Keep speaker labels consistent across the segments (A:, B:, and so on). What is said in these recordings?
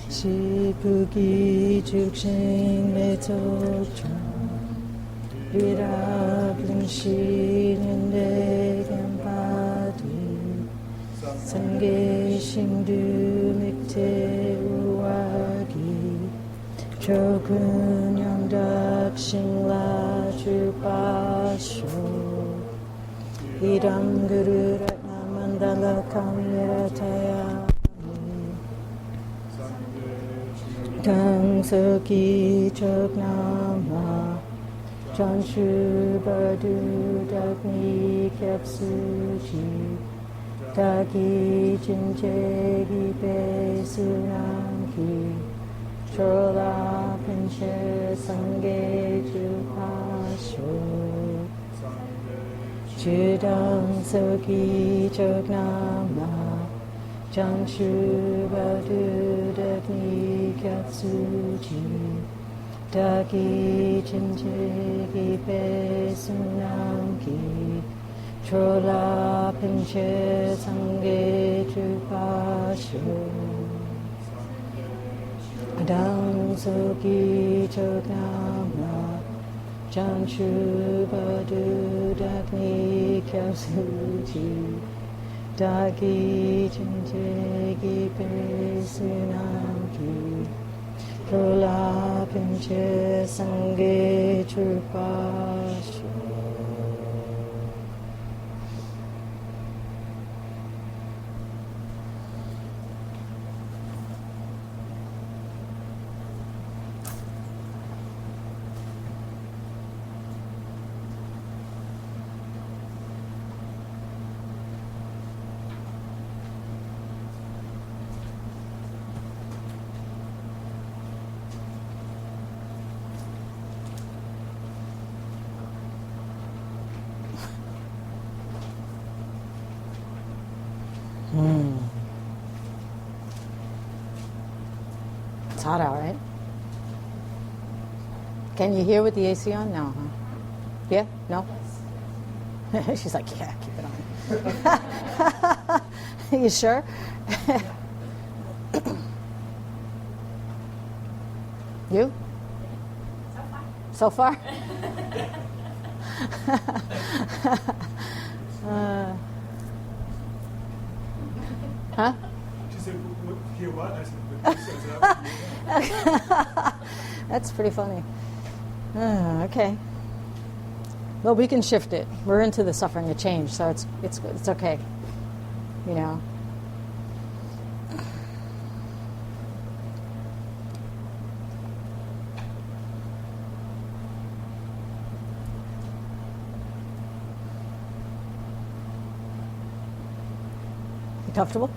A: 시부기 죽신 매독중 리라블링시는 대견바디 상계심두 믹테우와기 조근영닥신라 주바쇼 이람그르라나만달라카미라타야 강석이 적나마 전슈바두닥니 캡수지 다기 진제기 배수남기 졸라 펜체 상계 주파쇼 주당석이 적나마 장슈바두닥니 캡수지 다기 진제기 배승남기 졸라 펜체 상계 주파쇼 당석이 적나마 장슈바두닥니 캡수지 다기 진제기 배승남기 졸라 펜체 상계 주파쇼 It's hot out, right? Can you hear with the AC on? No, huh? Yeah? No? She's like, yeah, keep it on. You sure? You? So far? Huh?
B: She said, hear what? I said,
A: That's pretty funny. Okay. Well, we can shift it. We're into the suffering of change, so it's okay. You know. You comfortable?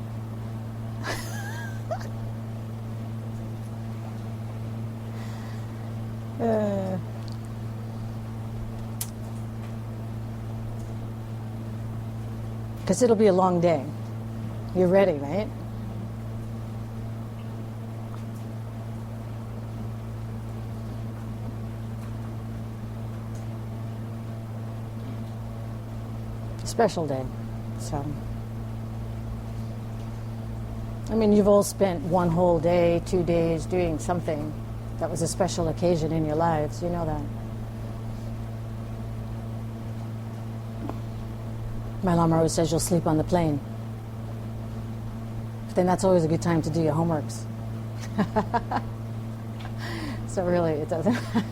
A: Because it'll be a long day. You're ready, right? Special day. So, I mean, you've all spent one whole day, 2 days doing something that was a special occasion in your lives. You know that. My Lama always says you'll sleep on the plane. But then that's always a good time to do your homeworks. So really, it doesn't happen.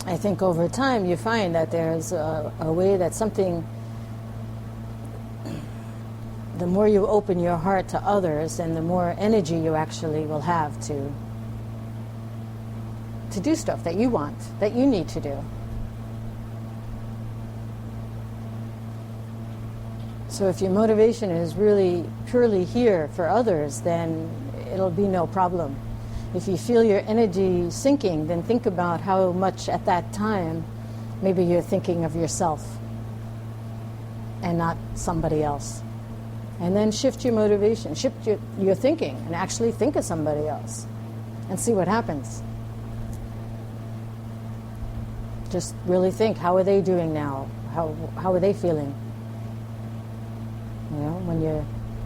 A: I think over time you find that there's a way that something, the more you open your heart to others, and the more energy you actually will have to do stuff that you want, that you need to do. So if your motivation is really purely here for others, then it'll be no problem. If you feel your energy sinking, then think about how much at that time maybe you're thinking of yourself and not somebody else. And then shift your motivation, shift your thinking, and actually think of somebody else and see what happens. Just really think, how are they doing now? How are they feeling? You know, when your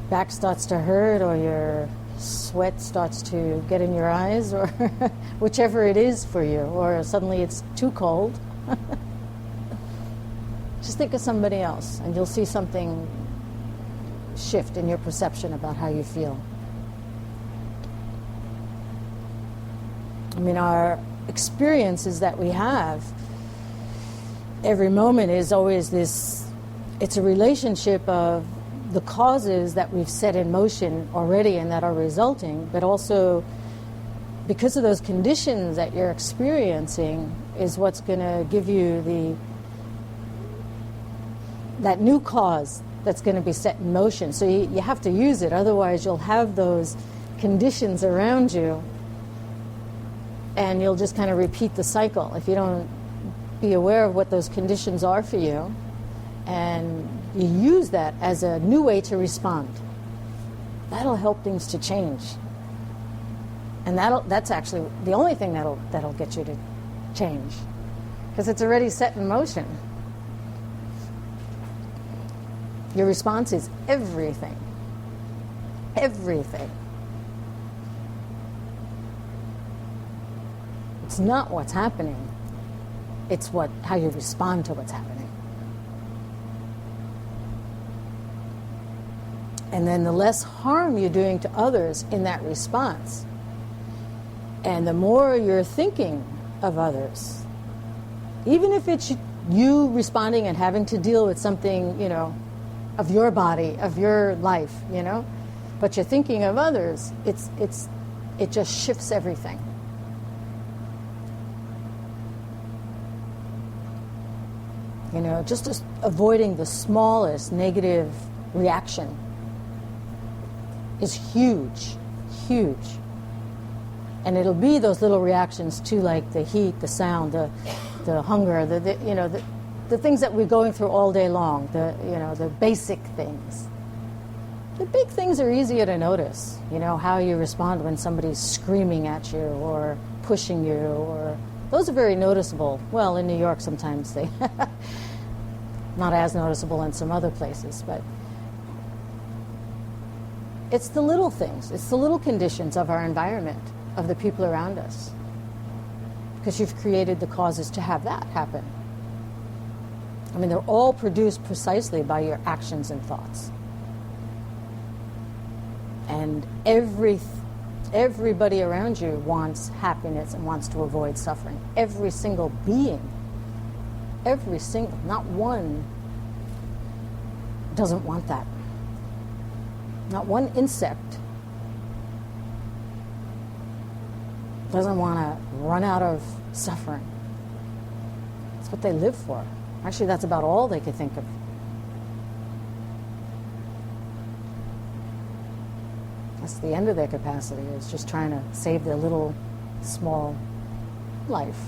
A: back starts to hurt or your sweat starts to get in your eyes, or whichever it is for you, or suddenly it's too cold, just think of somebody else and you'll see something shift in your perception about how you feel. I mean, our experiences that we have, every moment is always this, it's a relationship of the causes that we've set in motion already and that are resulting, but also because of those conditions that you're experiencing is what's going to give you that new cause that's going to be set in motion. So you have to use it, otherwise you'll have those conditions around you and you'll just kind of repeat the cycle if you don't be aware of what those conditions are for you, and you use that as a new way to respond. That'll help things to change. And that's actually the only thing that'll get you to change, because it's already set in motion. Your response is everything. Everything. It's not what's happening. It's how you respond to what's happening. And then the less harm you're doing to others in that response, and the more you're thinking of others, even if it's you responding and having to deal with something, you know, of your body, of your life, you know, but you're thinking of others, it just shifts everything. You know, just avoiding the smallest negative reaction is huge, huge. And it'll be those little reactions too, like the heat, the sound, the hunger, the things that we're going through all day long, the basic things. The big things are easier to notice, you know, how you respond when somebody's screaming at you or pushing you, or those are very noticeable. Well, in New York sometimes they not as noticeable in some other places, but it's the little things, it's the little conditions of our environment, of the people around us, because you've created the causes to have that happen. I mean, they're all produced precisely by your actions and thoughts. And everybody around you wants happiness and wants to avoid suffering. Every single being, not one doesn't want that. Not one insect doesn't want to run out of suffering. That's what they live for. Actually, that's about all they could think of. That's the end of their capacity, is just trying to save their little, small life.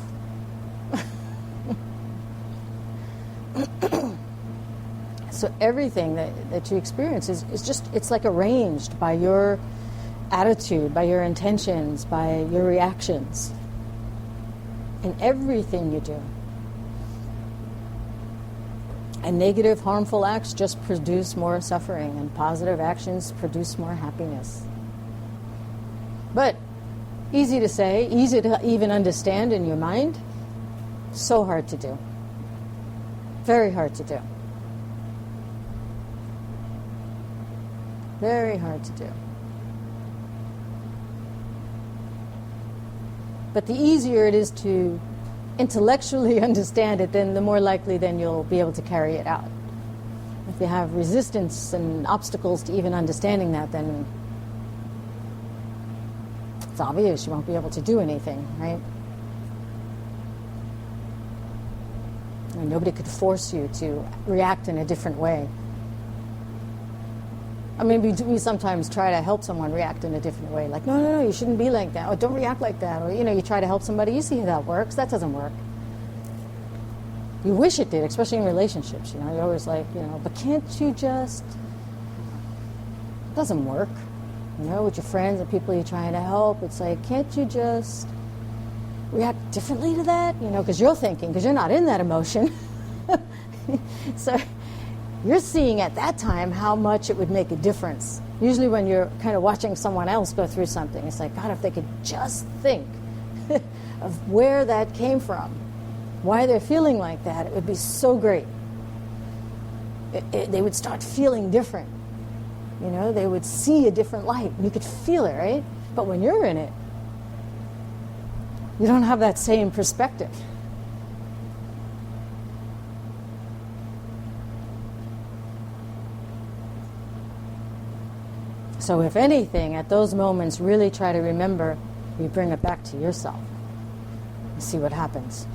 A: So everything that you experience is just, it's like arranged by your attitude, by your intentions, by your reactions in everything you do. And negative, harmful acts just produce more suffering, and positive actions produce more happiness. But easy to say, easy to even understand in your mind, so hard to do. Very hard to do. Very hard to do. But the easier it is to intellectually understand it, then the more likely then you'll be able to carry it out. If you have resistance and obstacles to even understanding that, then it's obvious you won't be able to do anything, right? I mean, nobody could force you to react in a different way. I mean, we sometimes try to help someone react in a different way, like, no, you shouldn't be like that, or don't react like that, or, you know, you try to help somebody, you see how that works, that doesn't work. You wish it did, especially in relationships, you know, you're always like, you know, but can't you just, doesn't work. With your friends and people you're trying to help, it's like, can't you just react differently to that? Because you're thinking, because you're not in that emotion. So you're seeing at that time how much it would make a difference. Usually when you're kind of watching someone else go through something, it's like, God, if they could just think of where that came from, why they're feeling like that, it would be so great. They would start feeling different. They would see a different light. You could feel it, right? But when you're in it, you don't have that same perspective. So if anything, at those moments, really try to remember, you bring it back to yourself and see what happens.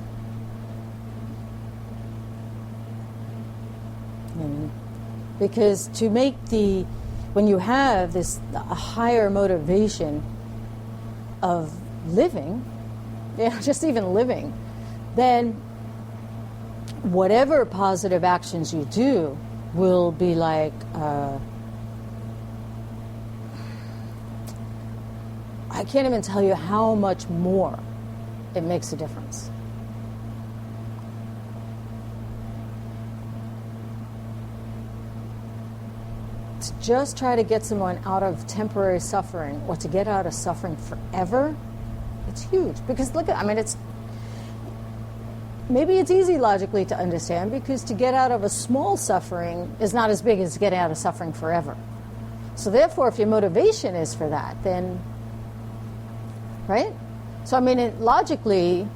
A: Because to make when you have a higher motivation of living, just even living, then whatever positive actions you do will be like, I can't even tell you how much more it makes a difference. To just try to get someone out of temporary suffering or to get out of suffering forever, it's huge. Because look at, maybe it's easy logically to understand, because to get out of a small suffering is not as big as getting out of suffering forever. So therefore, if your motivation is for that, then, right? So logically,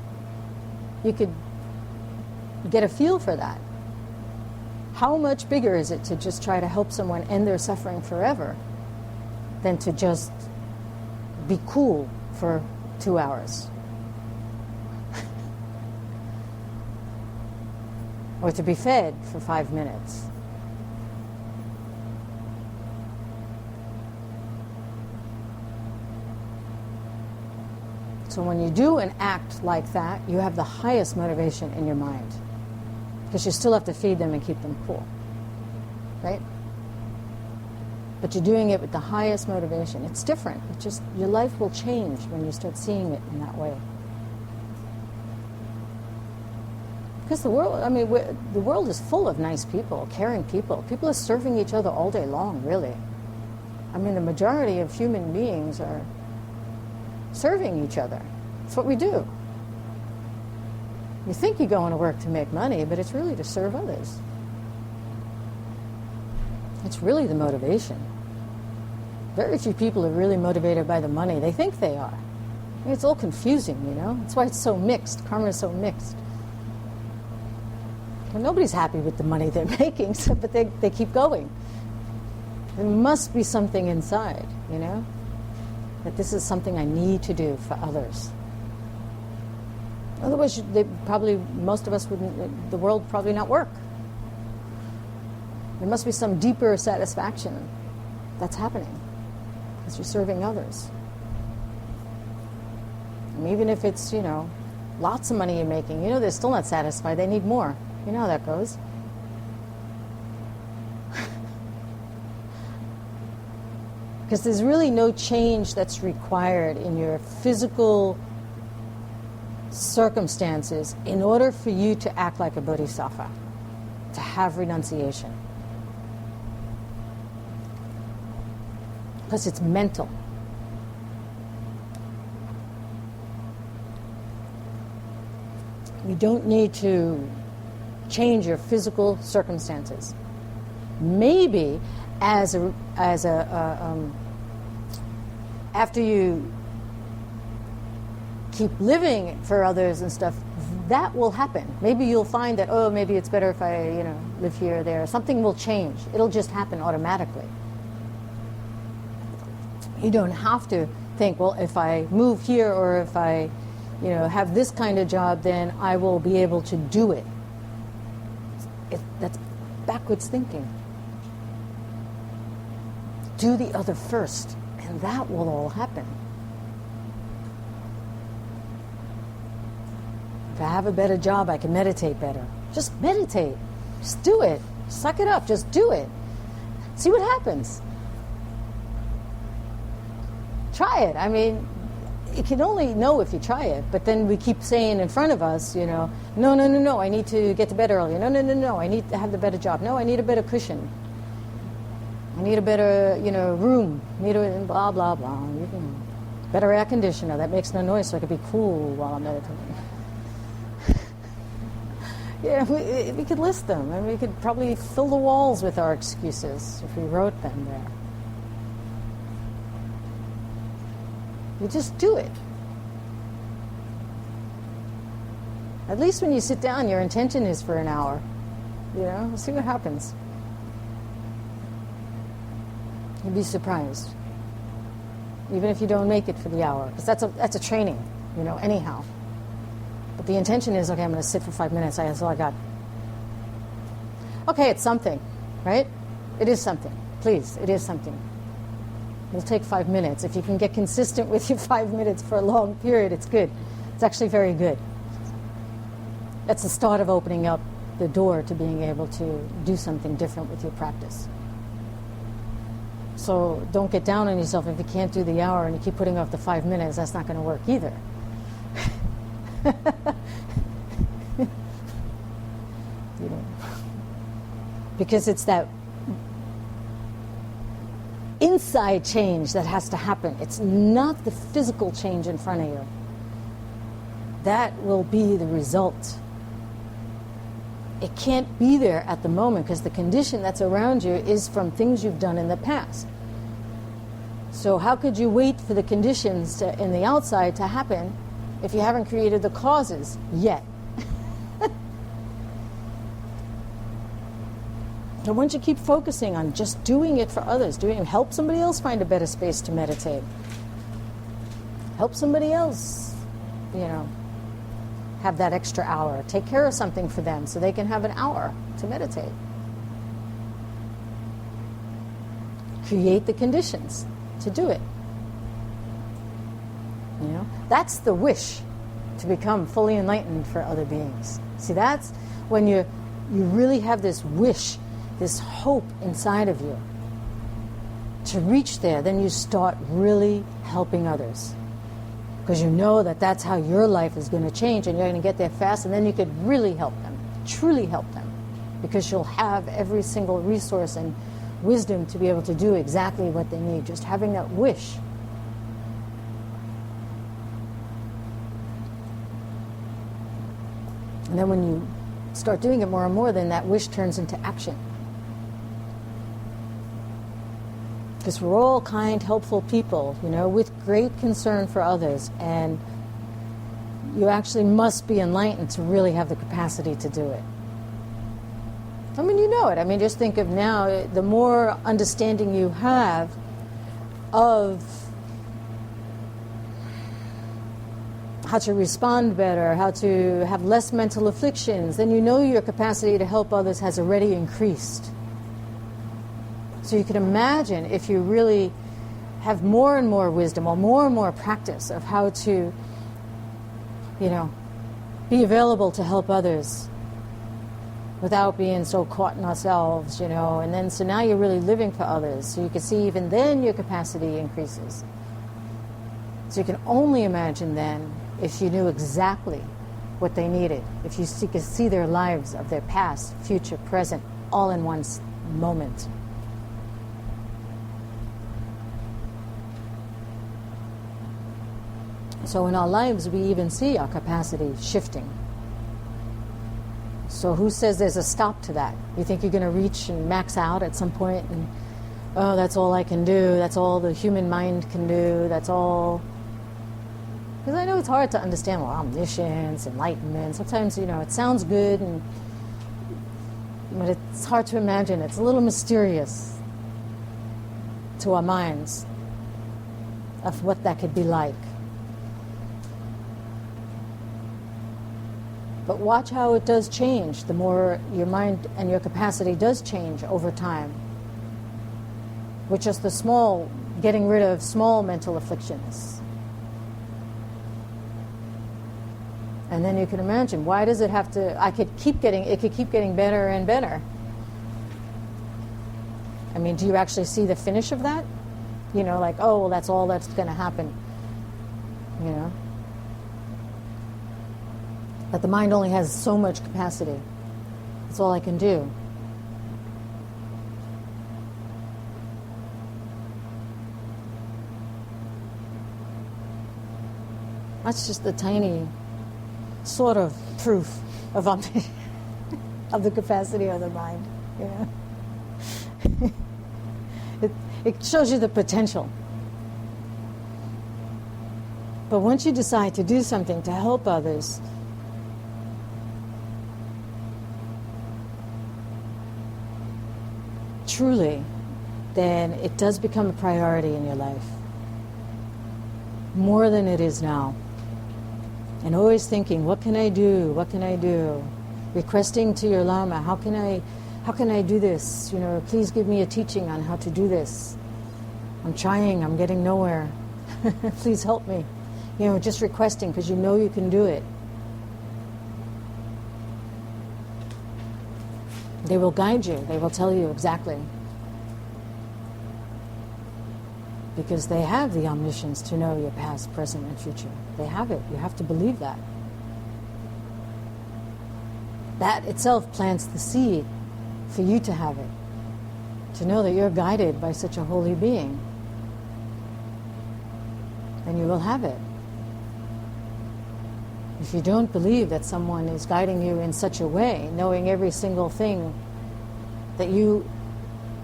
A: you could get a feel for that. How much bigger is it to just try to help someone end their suffering forever than to just be cool for 2 hours? Or to be fed for 5 minutes? So when you do an act like that, you have the highest motivation in your mind. Because you still have to feed them and keep them cool, right? But you're doing it with the highest motivation. It's different. It's just, your life will change when you start seeing it in that way. Because the world, the world is full of nice people, caring people. People are serving each other all day long, really. The majority of human beings are serving each other. It's what we do. You think you're going to work to make money, but it's really to serve others. It's really the motivation. Very few people are really motivated by the money. They think they are. It's all confusing, That's why it's so mixed. Karma is so mixed. Well, nobody's happy with the money they're making, but they keep going. There must be something inside, that this is something I need to do for others. Otherwise, most of us wouldn't, the world would probably not work. There must be some deeper satisfaction that's happening as you're serving others. And even if it's, lots of money you're making, they're still not satisfied. They need more. You know how that goes. Because there's really no change that's required in your physical circumstances in order for you to act like a bodhisattva, to have renunciation. Because it's mental. You don't need to change your physical circumstances. Maybe after you keep living for others and stuff, that will happen. Maybe you'll find that, maybe it's better if I, live here or there. Something will change. It'll just happen automatically. You don't have to think, well, if I move here or if I, have this kind of job, then I will be able to do it. That's backwards thinking. Do the other first, and that will all happen. If I have a better job, I can meditate better. Just meditate. Just do it. Suck it up. Just do it. See what happens. Try it. I mean, you can only know if you try it, but then we keep saying in front of us, no, I need to get to bed earlier. No, I need to have the better job. No, I need a better cushion. I need a better, room. Need a blah, blah, blah. Better air conditioner that makes no noise so I could be cool while I'm meditating. We could list them, and we could probably fill the walls with our excuses if we wrote them there. You just do it. At least when you sit down, your intention is for an hour. We'll see what happens. You'd be surprised. Even if you don't make it for the hour. Because that's a training, anyhow. But the intention is, okay, I'm going to sit for 5 minutes. That's all I got. Okay, it's something, right? It is something. Please, it is something. It'll take 5 minutes. If you can get consistent with your 5 minutes for a long period, it's good. It's actually very good. That's the start of opening up the door to being able to do something different with your practice. So don't get down on yourself if you can't do the hour and you keep putting off the 5 minutes. That's not going to work either. Because it's that inside change that has to happen. It's not the physical change in front of you. That will be the result. It can't be there at the moment because the condition that's around you is from things you've done in the past. So how could you wait for the conditions in the outside to happen if you haven't created the causes yet? And once you keep focusing on just doing it for others, help somebody else find a better space to meditate. Help somebody else, have that extra hour. Take care of something for them so they can have an hour to meditate. Create the conditions to do it. That's the wish to become fully enlightened for other beings. See, that's when you really have this wish, this hope inside of you to reach there. Then you start really helping others. Because you know that that's how your life is going to change, and you're going to get there fast, and then you could really help them, truly help them, because you'll have every single resource and wisdom to be able to do exactly what they need, just having that wish. And then when you start doing it more and more, then that wish turns into action. Because we're all kind, helpful people, with great concern for others. And you actually must be enlightened to really have the capacity to do it. I mean, you know it. Just think of now, the more understanding you have of how to respond better, how to have less mental afflictions, then your capacity to help others has already increased. So you can imagine if you really have more and more wisdom or more practice of how to, be available to help others without being so caught in ourselves, and then so now you're really living for others. So you can see even then your capacity increases. So you can only imagine then if you knew exactly what they needed, if you could see their lives of their past, future, present, all in one moment. So in our lives, we even see our capacity shifting. So who says there's a stop to that? You think you're going to reach and max out at some point and, oh, that's all I can do, that's all the human mind can do, that's all. Because I know it's hard to understand, omniscience, enlightenment. Sometimes, it sounds good, but it's hard to imagine. It's a little mysterious to our minds of what that could be like. But watch how it does change. The more your mind and your capacity does change over time. With just getting rid of small mental afflictions. And then you can imagine, why does it have to, it could keep getting better and better. Do you actually see the finish of that? You know, like, oh, well, that's all that's going to happen. You know? But the mind only has so much capacity. That's all I can do. That's just the tiny sort of proof of of the capacity of the mind. You know? It shows you the potential. But once you decide to do something to help others, truly, then it does become a priority in your life. More than it is now. And always thinking, what can I do? What can I do? Requesting to your Lama, how can I do this? You know, please give me a teaching on how to do this. I'm trying, I'm getting nowhere. Please help me. You know, just requesting because you know you can do it. They will guide you. They will tell you exactly. Because they have the omniscience to know your past, present, and future. They have it. You have to believe that. That itself plants the seed for you to have it. To know that you're guided by such a holy being. Then you will have it. If you don't believe that someone is guiding you in such a way, knowing every single thing that you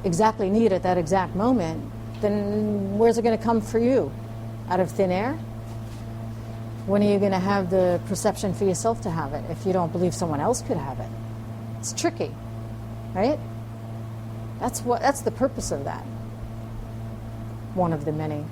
A: exactly need at that exact moment, then where's it going to come for you? Out of thin air? When are you going to have the perception for yourself to have it if you don't believe someone else could have it? It's tricky, right? That's the purpose of that. One of the many.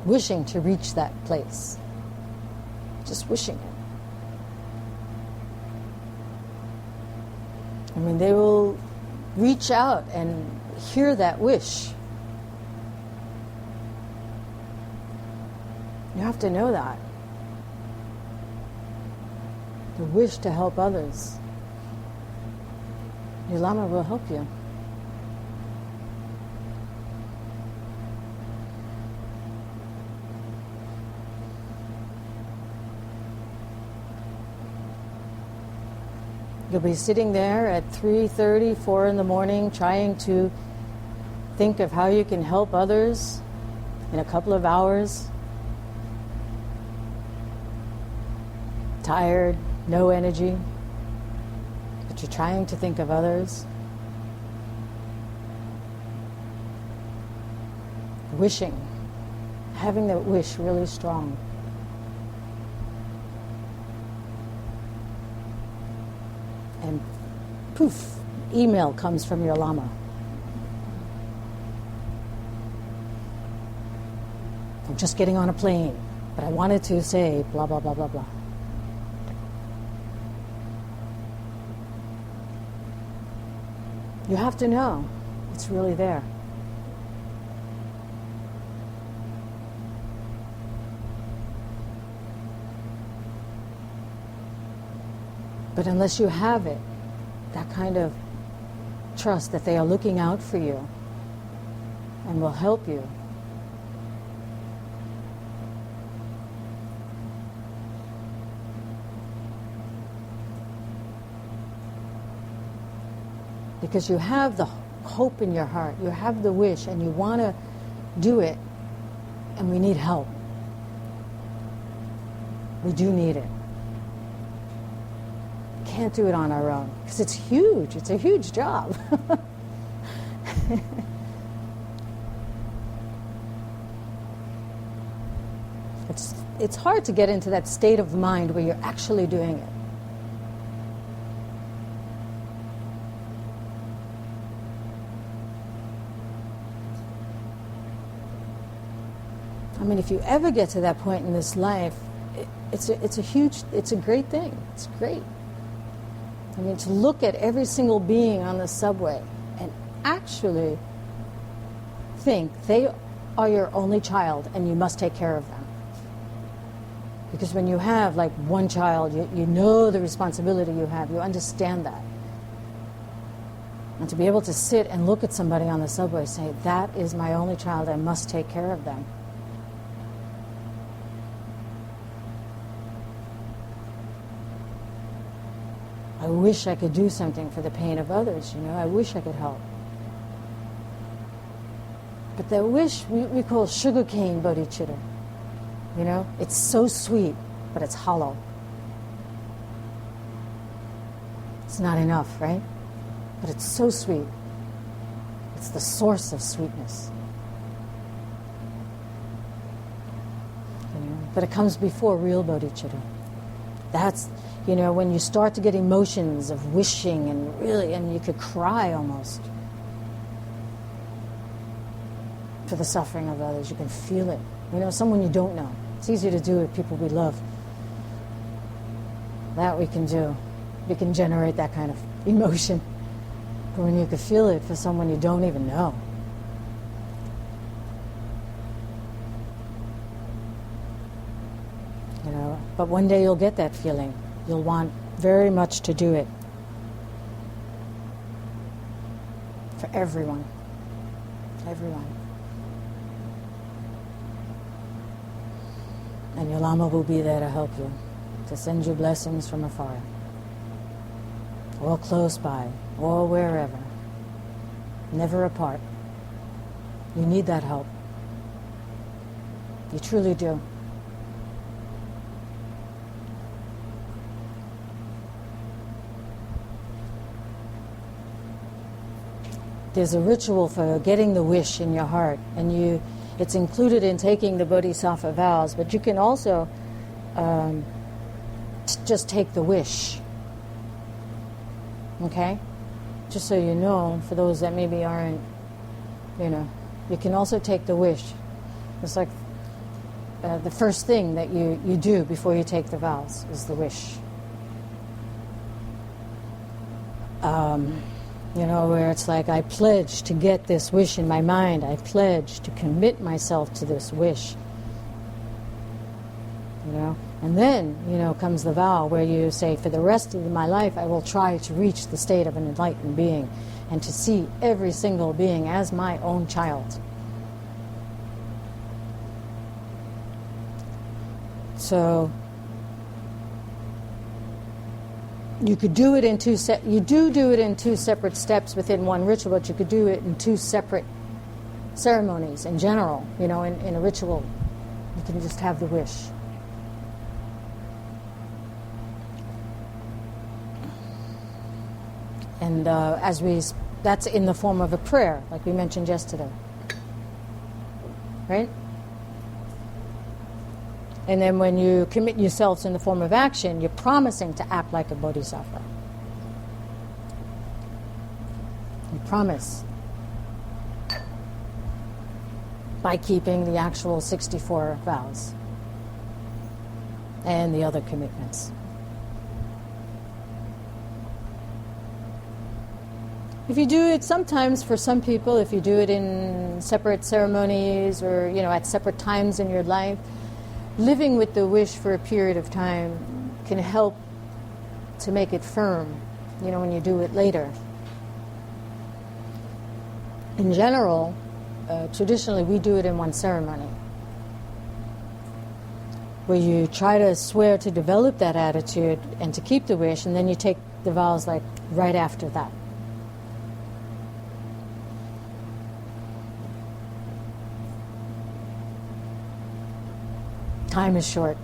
A: Wishing to reach that place. Just wishing it. I mean, they will reach out and hear that wish. You have to know that. The wish to help others. Your Lama will help you. You'll be sitting there at 3:30, 4 in the morning, trying to think of how you can help others in a couple of hours. Tired, no energy, but you're trying to think of others. Wishing, having that wish really strong. And poof, email comes from your Lama. I'm just getting on a plane, but I wanted to say blah, blah, blah, blah, blah. You have to know it's really there. But unless you have it, that kind of trust that they are looking out for you and will help you, because you have the hope in your heart, you have the wish, and you want to do it, and we need help. We do need it. Can't do it on our own because it's huge. It's a huge job. It's hard to get into that state of mind where you're actually doing it. I mean, if you ever get to that point in this life, it's a great thing. It's great. I mean, to look at every single being on the subway and actually think they are your only child and you must take care of them. Because when you have like one child, you know the responsibility you have, you understand that. And to be able to sit and look at somebody on the subway and say, that is my only child, I must take care of them. I wish I could do something for the pain of others, you know, I wish I could help. But that wish we call sugarcane bodhicitta. You know, it's so sweet, but it's hollow. It's not enough, right? But it's so sweet. It's the source of sweetness. You know? But it comes before real bodhicitta. That's, you know, when you start to get emotions of wishing and really, and you could cry almost for the suffering of others. You can feel it. You know, someone you don't know. It's easier to do with people we love. That we can do. We can generate that kind of emotion. But when you can feel it for someone you don't even know. You know, but one day you'll get that feeling. You'll want very much to do it. For everyone. Everyone. And your Lama will be there to help you, to send you blessings from afar, or close by, or wherever, never apart. You need that help. You truly do. There's a ritual for getting the wish in your heart, and it's included in taking the Bodhisattva vows, but you can also just take the wish. Okay? Just so you know, for those that maybe aren't, you know, you can also take the wish. It's like the first thing that you do before you take the vows is the wish. You know, where it's like, I pledge to get this wish in my mind. I pledge to commit myself to this wish. You know? And then, you know, comes the vow where you say, for the rest of my life, I will try to reach the state of an enlightened being and to see every single being as my own child. So you could do it in you do it in two separate steps within one ritual, but you could do it in two separate ceremonies in general. You know, in a ritual, you can just have the wish. And that's in the form of a prayer, like we mentioned yesterday. Right? And then when you commit yourselves in the form of action, you're promising to act like a bodhisattva. You promise by keeping the actual 64 vows and the other commitments. If you do it sometimes, for some people, if you do it in separate ceremonies or, you know, at separate times in your life, living with the wish for a period of time can help to make it firm, you know, when you do it later. In general, traditionally we do it in one ceremony, where you try to swear to develop that attitude and to keep the wish, and then you take the vows like right after that. Time is short.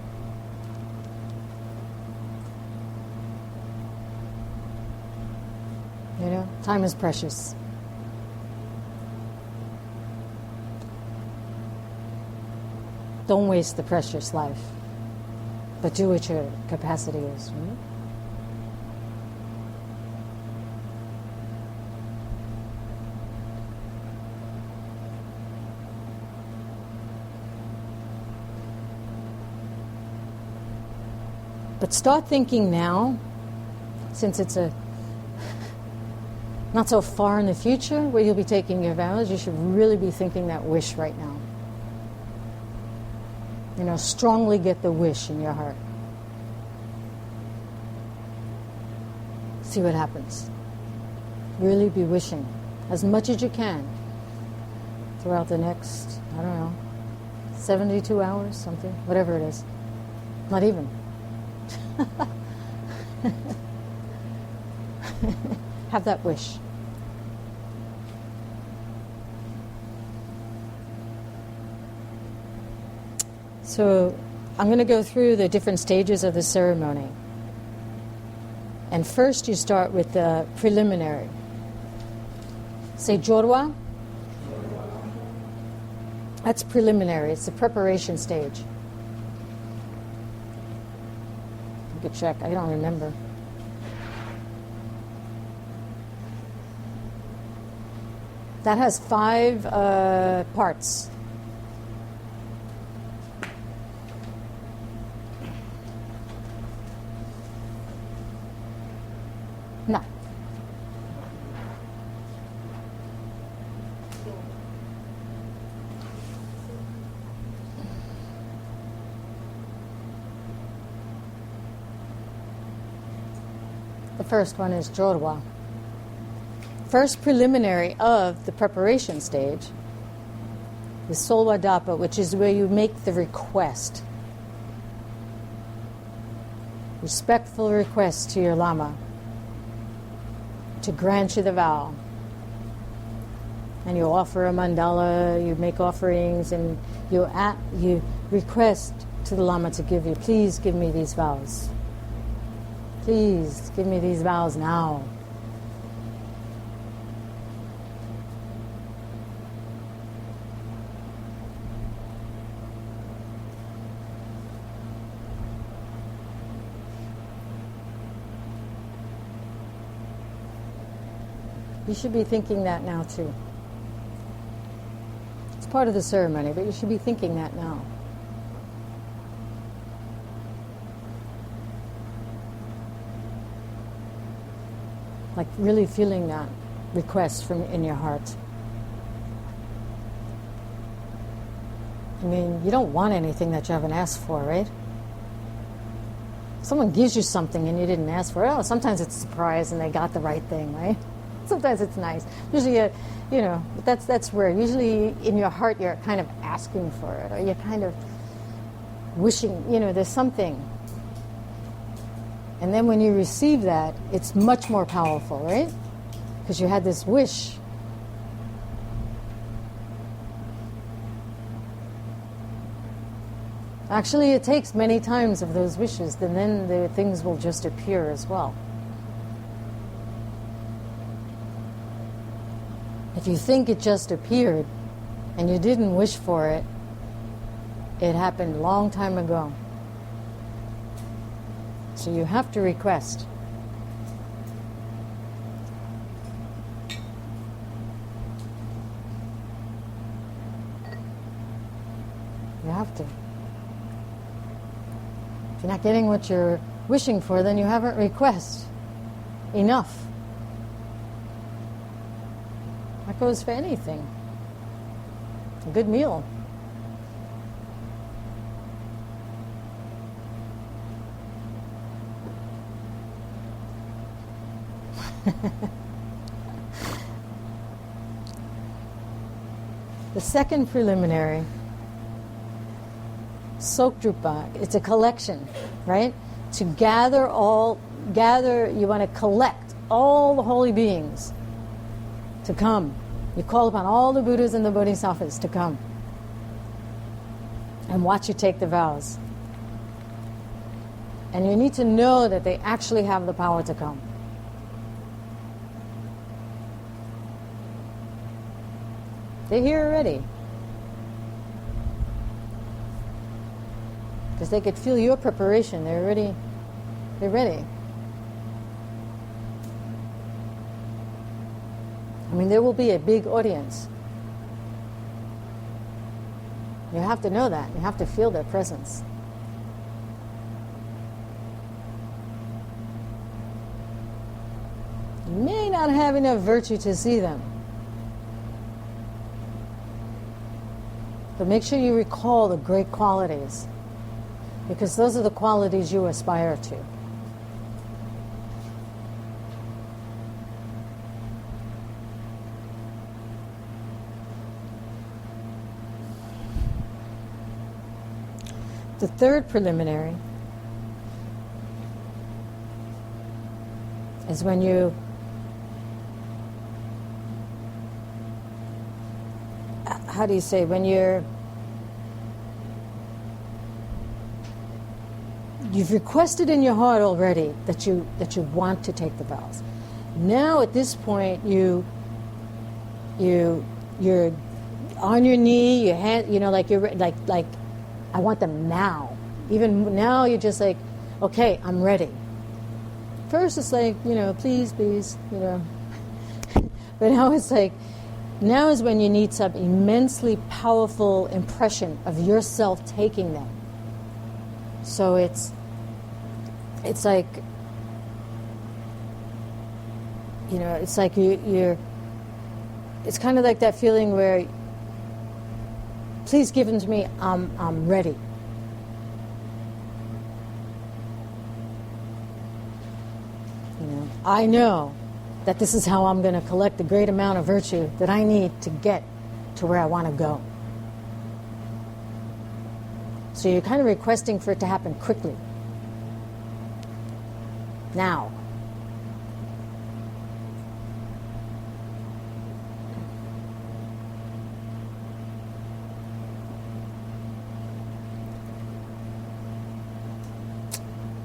A: You know, time is precious. Don't waste the precious life, but do what your capacity is. Right? But start thinking now, since it's not so far in the future where you'll be taking your vows, you should really be thinking that wish right now. strongly get the wish in your heart. See what happens. Really be wishing as much as you can throughout the next, 72 hours, something, whatever it is. Not even. Have that wish. So I'm going to go through the different stages of the ceremony. And first you start with the preliminary. Say jorwa. That's preliminary. It's the preparation stage. You could check. I don't remember. That has 5 parts. No. The first one is jorwa. First preliminary of the preparation stage is solwadapa, which is where you make the request. Respectful request to your Lama to grant you the vow. And you offer a mandala, you make offerings, and you request to the Lama to give you, please give me these vows. Please give me these vows now. You should be thinking that now too. It's part of the ceremony, but you should be thinking that now. Like really feeling that request from in your heart. I mean, you don't want anything that you haven't asked for, right? Someone gives you something and you didn't ask for it. Oh, sometimes it's a surprise and they got the right thing, right? Sometimes it's nice. Usually, that's where usually in your heart you're kind of asking for it, or you're kind of wishing, there's something. And then when you receive that, it's much more powerful, right? Because you had this wish. Actually, it takes many times of those wishes, and then the things will just appear as well. If you think it just appeared and you didn't wish for it, it happened a long time ago. So you have to request. You have to. If you're not getting what you're wishing for, then you haven't requested enough. That goes for anything. A good meal. The second preliminary, Sokdrupa, it's a collection, right? To gather, you want to collect all the holy beings to come. You call upon all the Buddhas and the Bodhisattvas to come and watch you take the vows. And you need to know that they actually have the power to come. They're here already. Because they could feel your preparation. They're ready. I mean, there will be a big audience. You have to know that. You have to feel their presence. You may not have enough virtue to see them, But make sure you recall the great qualities, because those are the qualities you aspire to. The third preliminary is when you how do you say, when you've requested in your heart already that you want to take the vows. Now at this point you're on your knee, your hand, like you're like I want them now. Even now you're just like, okay, I'm ready. First it's like, please, but now it's like, now is when you need some immensely powerful impression of yourself taking them. So it's like, it's like you're it's kind of like that feeling where, please give them to me, I'm ready. I know that this is how I'm going to collect the great amount of virtue that I need to get to where I want to go. So you're kind of requesting for it to happen quickly. Now.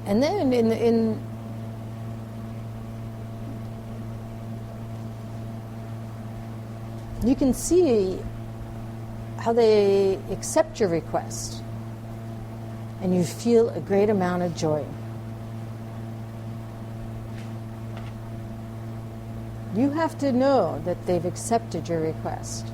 A: And then in you can see how they accept your request, and you feel a great amount of joy. You have to know that they've accepted your request.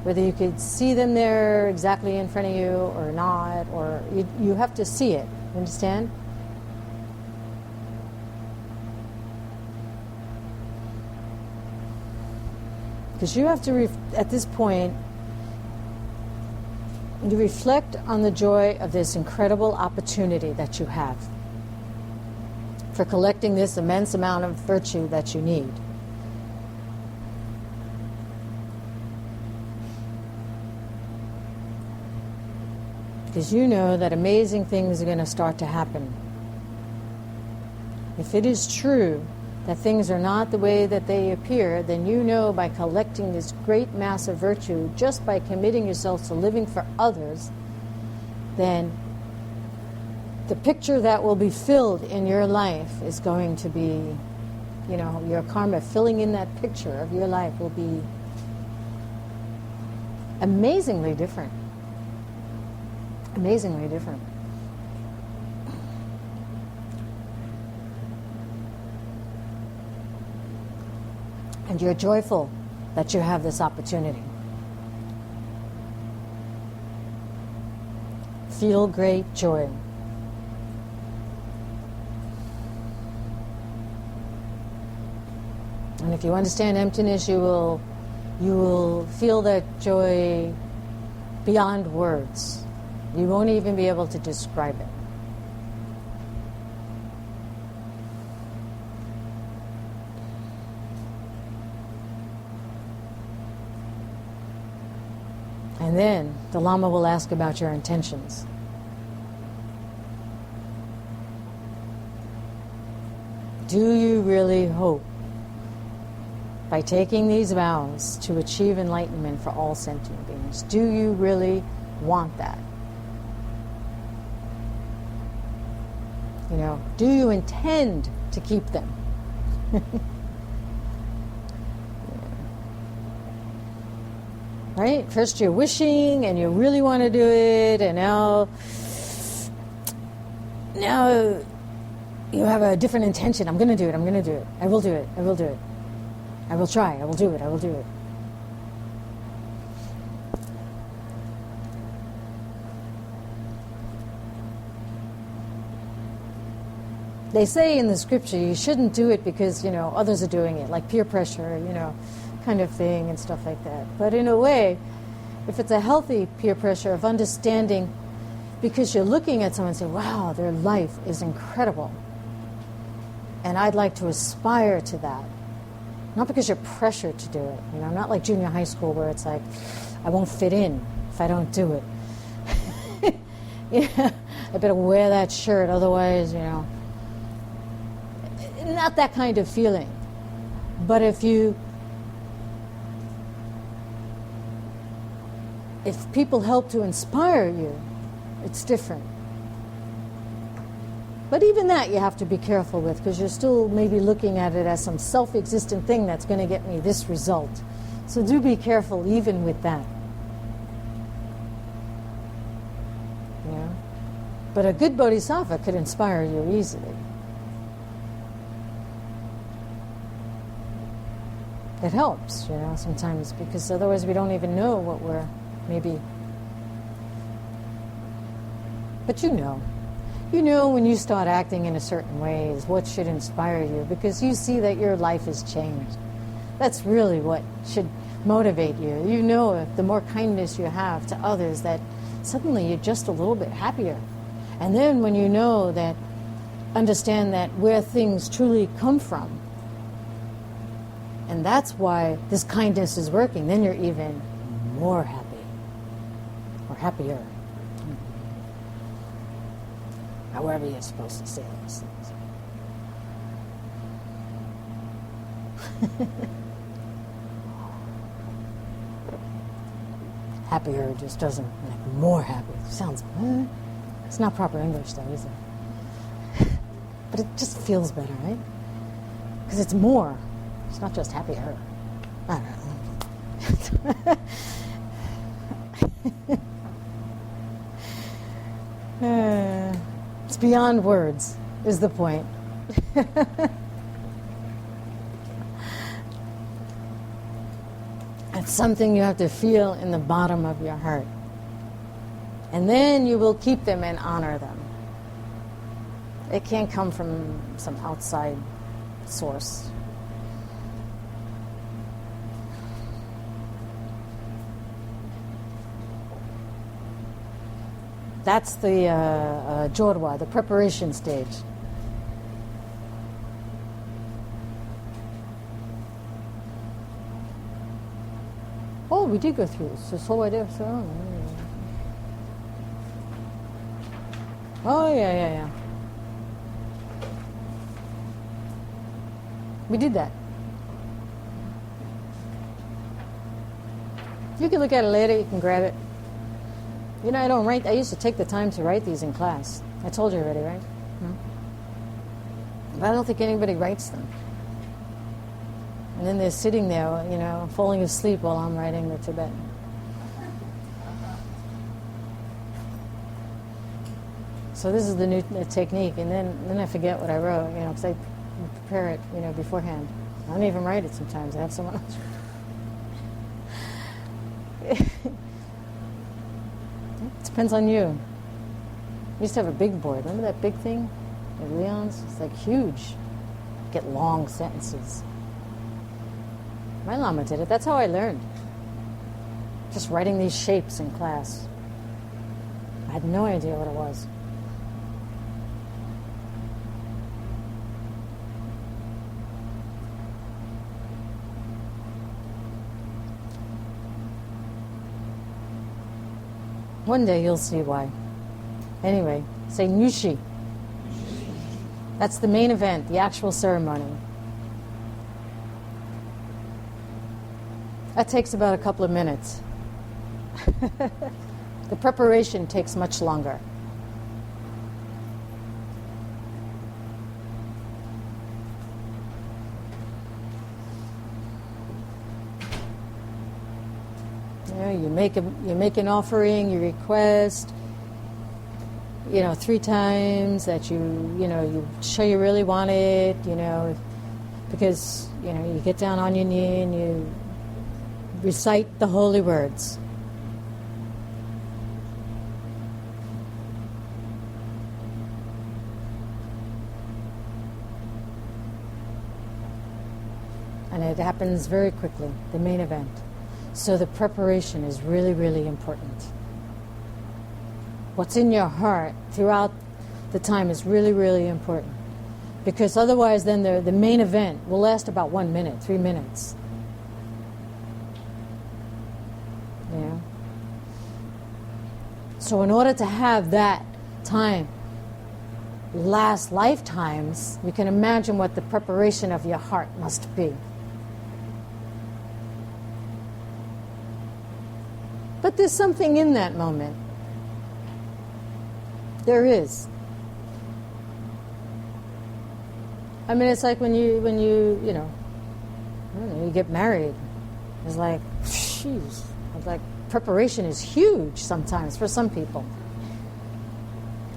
A: Whether you could see them there exactly in front of you or not, or you have to see it. You understand? Because you have to, at this point, you reflect on the joy of this incredible opportunity that you have for collecting this immense amount of virtue that you need. Because you know that amazing things are going to start to happen. If it is true that things are not the way that they appear, then you know by collecting this great mass of virtue, just by committing yourself to living for others, then the picture that will be filled in your life is going to be, your karma filling in that picture of your life will be amazingly different. Amazingly different. And you're joyful that you have this opportunity. Feel great joy. And if you understand emptiness, you will feel that joy beyond words. You won't even be able to describe it. And then the Lama will ask about your intentions. Do you really hope, by taking these vows, to achieve enlightenment for all sentient beings? Do you really want that? Do you intend to keep them? Right? First you're wishing and you really want to do it, and now you have a different intention. I'm going to do it. I'm going to do it. I will do it. I will do it. I will try. I will do it. I will do it. They say in the scripture you shouldn't do it because, others are doing it, like peer pressure, kind of thing and stuff like that. But in a way, if it's a healthy peer pressure of understanding, because you're looking at someone and say, wow, their life is incredible, and I'd like to aspire to that. Not because you're pressured to do it. You know, not like junior high school where it's like, I won't fit in if I don't do it. Yeah, I better wear that shirt, otherwise, you know. Not that kind of feeling. But if people help to inspire you, it's different. But even that you have to be careful with, because you're still maybe looking at it as some self-existent thing that's going to get me this result. So do be careful even with that. Yeah. But a good bodhisattva could inspire you easily. It helps, you know, sometimes, because otherwise we don't even know what we're maybe. But you know when you start acting in a certain way is what should inspire you, because you see that your life has changed. That's really what should motivate you. You know, if the more kindness you have to others, that suddenly you're just a little bit happier. And then when you know that, understand that where things truly come from, and that's why this kindness is working, then you're even more happy, or happier. However you're supposed to say those things. Happier just doesn't, like, more happy. It sounds, it's not proper English though, is it? But it just feels better, right? Because it's more. It's not just happier. I don't know. It's beyond words, is the point. It's something you have to feel in the bottom of your heart. And then you will keep them and honor them. It can't come from some outside source. That's the jorwa, the preparation stage. Oh, we did go through this whole idea. Oh, yeah. We did that. You can look at it later, you can grab it. You know, I don't write. I used to take the time to write these in class. I told you already, right? But I don't think anybody writes them. And then they're sitting there, you know, falling asleep while I'm writing the Tibetan. So this is the new technique, and then I forget what I wrote, you know, because I prepare it, you know, beforehand. I don't even write it sometimes. I have someone else. Depends on you. We used to have a big board. Remember that big thing at Leon's? It's like huge. Get long sentences. My Lama did it. That's how I learned. Just writing these shapes in class. I had no idea what it was. One day you'll see why. Anyway, say Nushi. That's the main event, the actual ceremony. That takes about a couple of minutes. The preparation takes much longer. You make an offering, you request, 3 times that you show you really want it, because, you get down on your knee and you recite the holy words. And it happens very quickly, the main event. So the preparation is really, really important. What's in your heart throughout the time is really, really important. Because otherwise then the main event will last about 1 minute, 3 minutes. Yeah. So in order to have that time last lifetimes, you can imagine what the preparation of your heart must be. But there's something in that moment. There is. I mean, it's like when you I don't know, you get married. It's like, jeez, it's like preparation is huge sometimes for some people.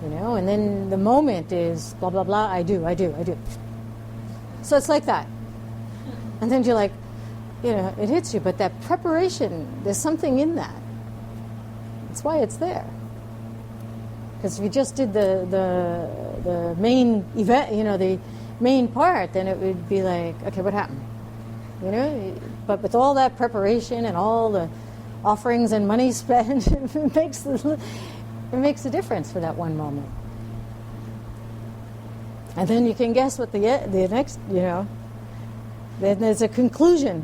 A: And then the moment is blah, blah, blah, I do. So it's like that. And then you're like, it hits you, but that preparation, there's something in that. That's why it's there. Because if you just did the main event, the main part, then it would be like, okay, what happened? But with all that preparation and all the offerings and money spent, it makes a difference for that one moment. And then you can guess what the next, then there's a conclusion.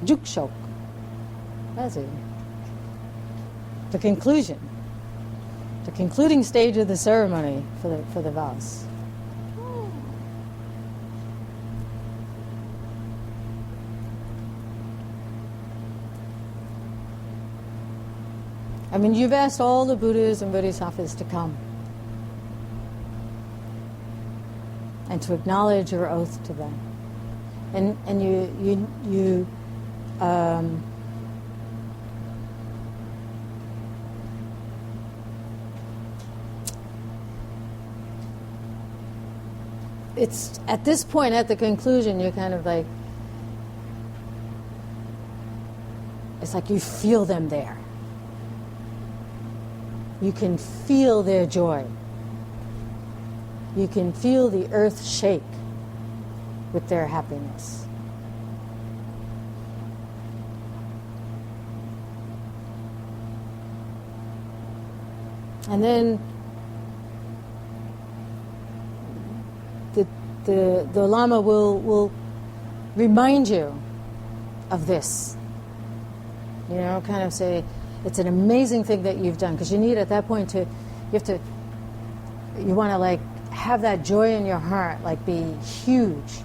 A: Jukshok. That's it. The conclusion. The concluding stage of the ceremony for the vows. I mean, you've asked all the Buddhas and Bodhisattvas to come and to acknowledge your oath to them, and you it's at this point, at the conclusion, you're kind of like, it's like you feel them there. You can feel their joy. You can feel the earth shake with their happiness. And then the Lama will remind you of this. Kind of say, it's an amazing thing that you've done, because you need at that point you want to like have that joy in your heart like be huge,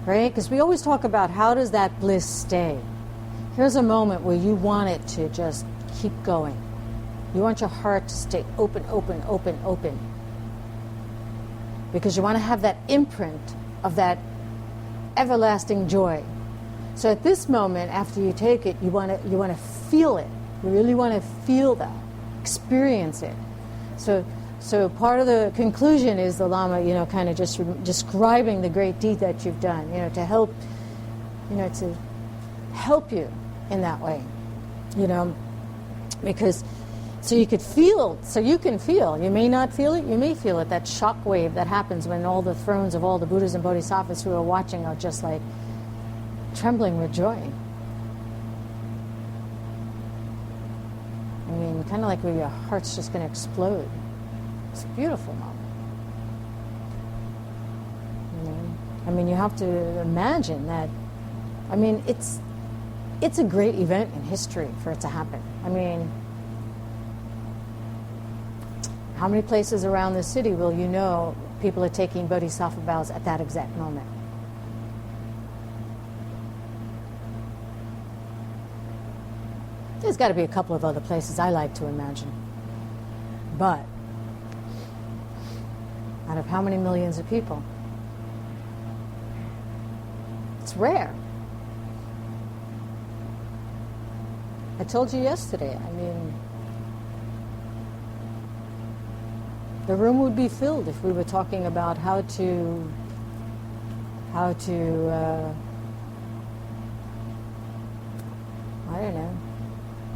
A: right? Because we always talk about how does that bliss stay. Here's a moment where you want it to just keep going. You want your heart to stay open, because you want to have that imprint of that everlasting joy. So at this moment, after you take it, you want to feel it. You really want to feel that, experience it. So part of the conclusion is the Lama, kind of just describing the great deed that you've done, to help you in that way, because so you can feel. You may not feel it. You may feel it. That shock wave that happens when all the thrones of all the Buddhas and Bodhisattvas who are watching are just like trembling with joy. I mean, kind of like where your heart's just going to explode. It's a beautiful moment. I mean, you have to imagine that. I mean, it's a great event in history for it to happen. I mean, how many places around the city will you know people are taking Bodhisattva vows at that exact moment? There's got to be a couple of other places I like to imagine. But out of how many millions of people? It's rare. I told you yesterday, I mean, the room would be filled if we were talking about how to I don't know,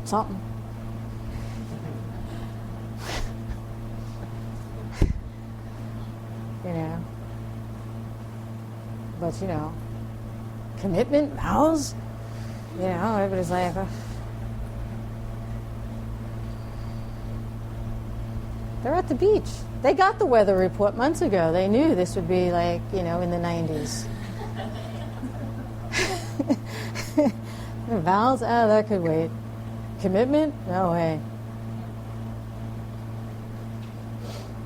A: something. but commitment, vows, everybody's like, they're at the beach. They got the weather report months ago. They knew this would be like, in the 90s. Vows? That could wait. Commitment? No way.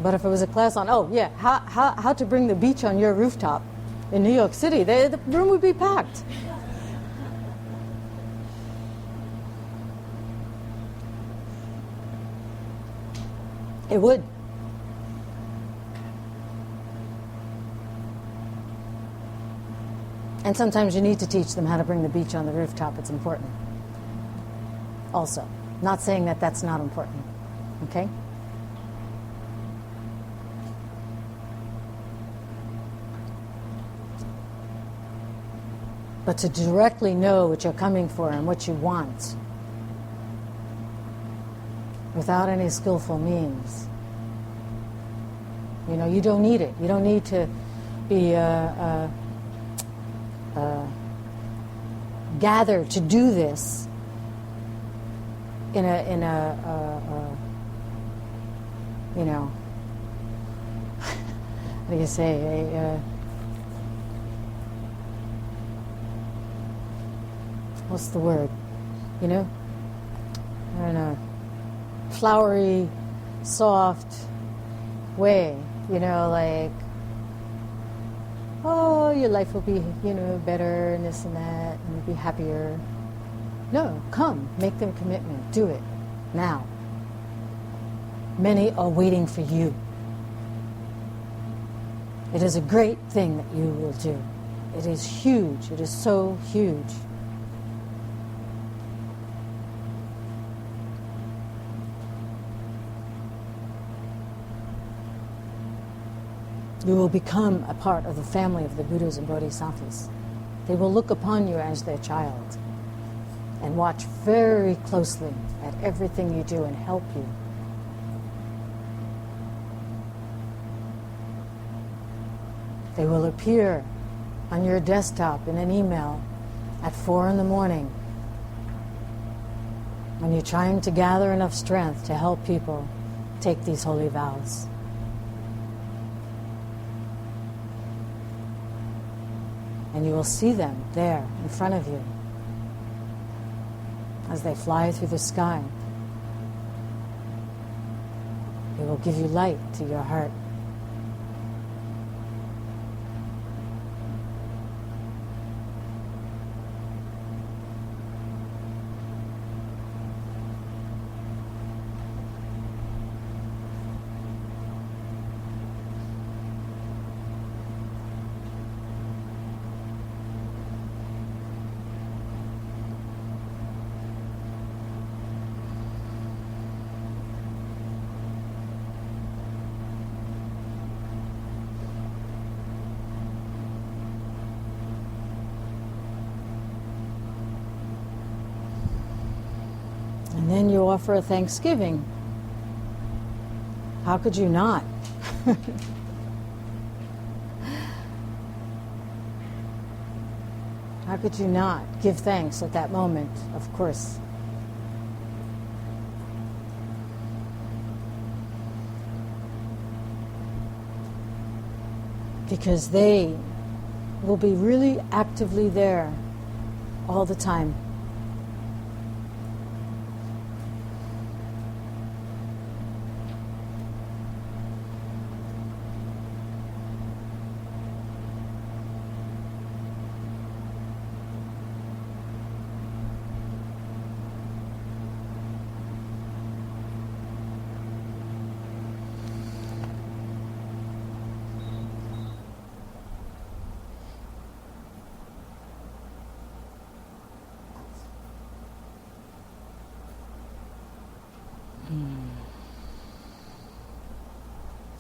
A: But if it was a class on, how to bring the beach on your rooftop in New York City, the room would be packed. It would. And sometimes you need to teach them how to bring the beach on the rooftop. It's important. Also, not saying that that's not important. Okay? But to directly know what you're coming for and what you want without any skillful means. You don't need it. You don't need to be gathered to do this in a what do you say, what's the word? I don't know. Flowery, soft way, like, oh, your life will be, better and this and that, and you'll be happier. No, come, make them commitment. Do it now. Many are waiting for you. It is a great thing that you will do. It is huge. It is so huge. You will become a part of the family of the Buddhas and Bodhisattvas. They will look upon you as their child and watch very closely at everything you do and help you. They will appear on your desktop in an email at 4 in the morning when you're trying to gather enough strength to help people take these holy vows. And you will see them there in front of you as they fly through the sky. They will give you light to your heart. And then you offer a thanksgiving. How could you not? How could you not give thanks at that moment? Of course. Because they will be really actively there all the time.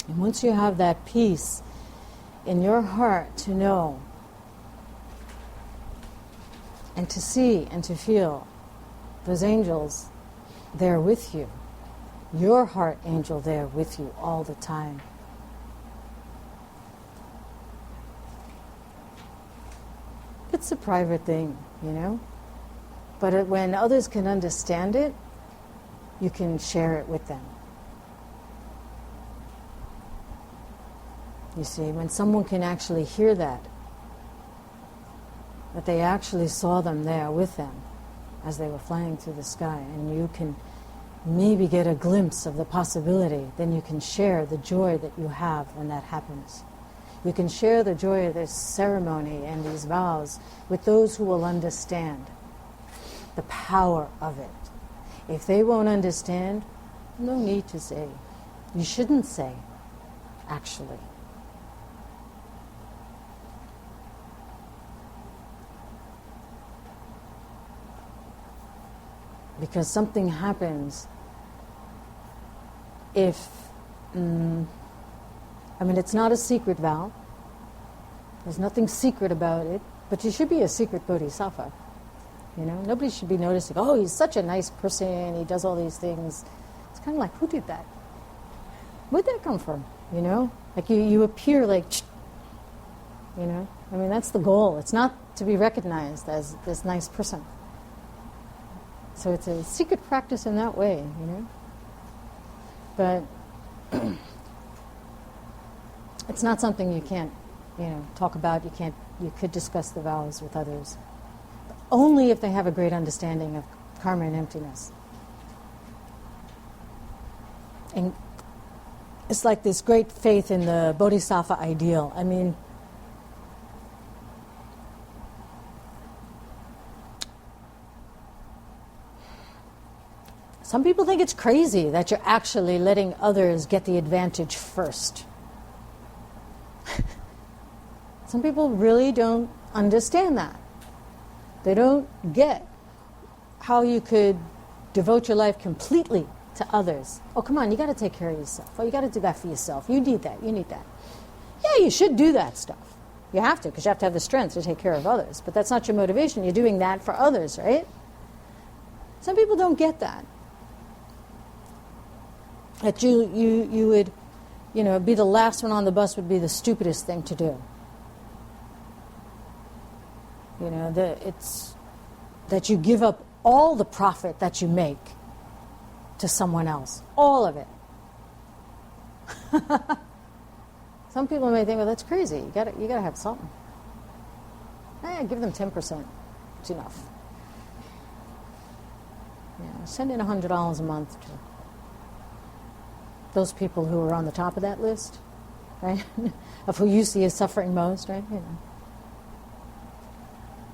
A: And once you have that peace in your heart to know and to see and to feel those angels there with you, your heart angel there with you all the time. it's a private thing, you know. But when others can understand it, you can share it with them. You see, when someone can actually hear that they actually saw them there with them as they were flying through the sky, and you can maybe get a glimpse of the possibility, then you can share the joy that you have when that happens. You can share the joy of this ceremony and these vows with those who will understand the power of it. If they won't understand, no need to say. You shouldn't say, actually. Because something happens if, it's not a secret vow. There's nothing secret about it, but you should be a secret bodhisattva. You know, nobody should be noticing, oh, he's such a nice person, he does all these things. It's kind of like, who did that? Where'd that come from? You know, like you appear like, you know, that's the goal. It's not to be recognized as this nice person. So it's a secret practice in that way, you know. But it's not something you can't, talk about. You could discuss the vows with others. But only if they have a great understanding of karma and emptiness. And it's like this great faith in the Bodhisattva ideal. Some people think it's crazy that you're actually letting others get the advantage first. Some people really don't understand that. They don't get how you could devote your life completely to others. Oh, come on, you got to take care of yourself. Oh, you got to do that for yourself. You need that. You need that. Yeah, you should do that stuff. You have to, because you have to have the strength to take care of others. But that's not your motivation. You're doing that for others, right? Some people don't get that. That you would, be the last one on the bus would be the stupidest thing to do. It's that you give up all the profit that you make to someone else, all of it. Some people may think, well, that's crazy. You gotta have something. Give them 10%. It's enough. Send in $100 a month to those people who are on the top of that list, right? Of who you see as suffering most, right?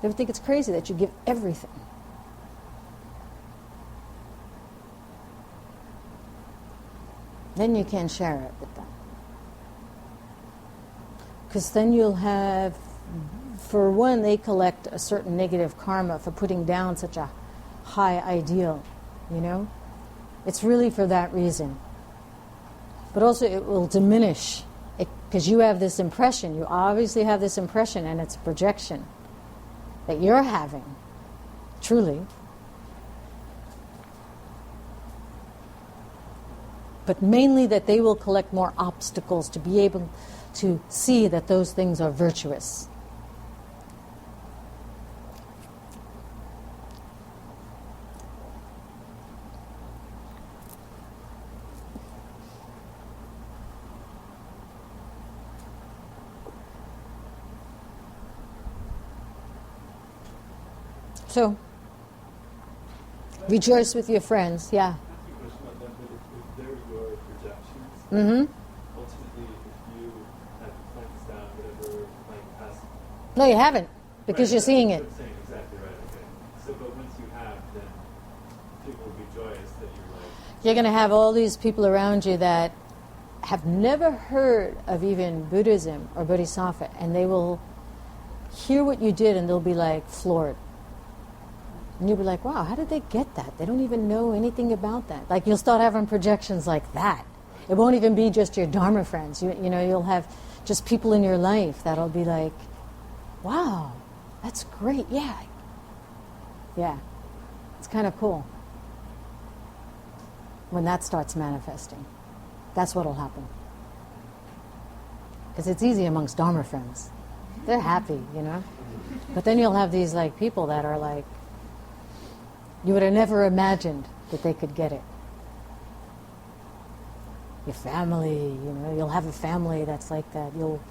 A: They would think it's crazy that you give everything. Then you can share it with them. Because then you'll have, for one, they collect a certain negative karma for putting down such a high ideal, It's really for that reason. But also it will diminish, because you have this impression, you obviously have this impression, and it's a projection that you're having, truly. But mainly that they will collect more obstacles to be able to see that those things are virtuous. So, rejoice with your friends, yeah. Mm-hmm.
C: Ultimately, if you have cleansed down whatever might pass.
A: No, you haven't, because
C: right,
A: you're seeing it.
C: Exactly right. Okay. So, but once you have, then people will be joyous that you're like.
A: You're going to have all these people around you that have never heard of even Buddhism or Bodhisattva, and they will hear what you did, and they'll be like floored. And you'll be like, wow, how did they get that? They don't even know anything about that. Like, you'll start having projections like that. It won't even be just your Dharma friends. You'll have just people in your life that'll be like, wow, that's great, yeah. Yeah, it's kind of cool. When that starts manifesting, that's what'll happen. Because it's easy amongst Dharma friends. They're happy, you know. But then you'll have these like people that are like, you would have never imagined that they could get it. Your family, you know, you'll have a family that's like that. You'll,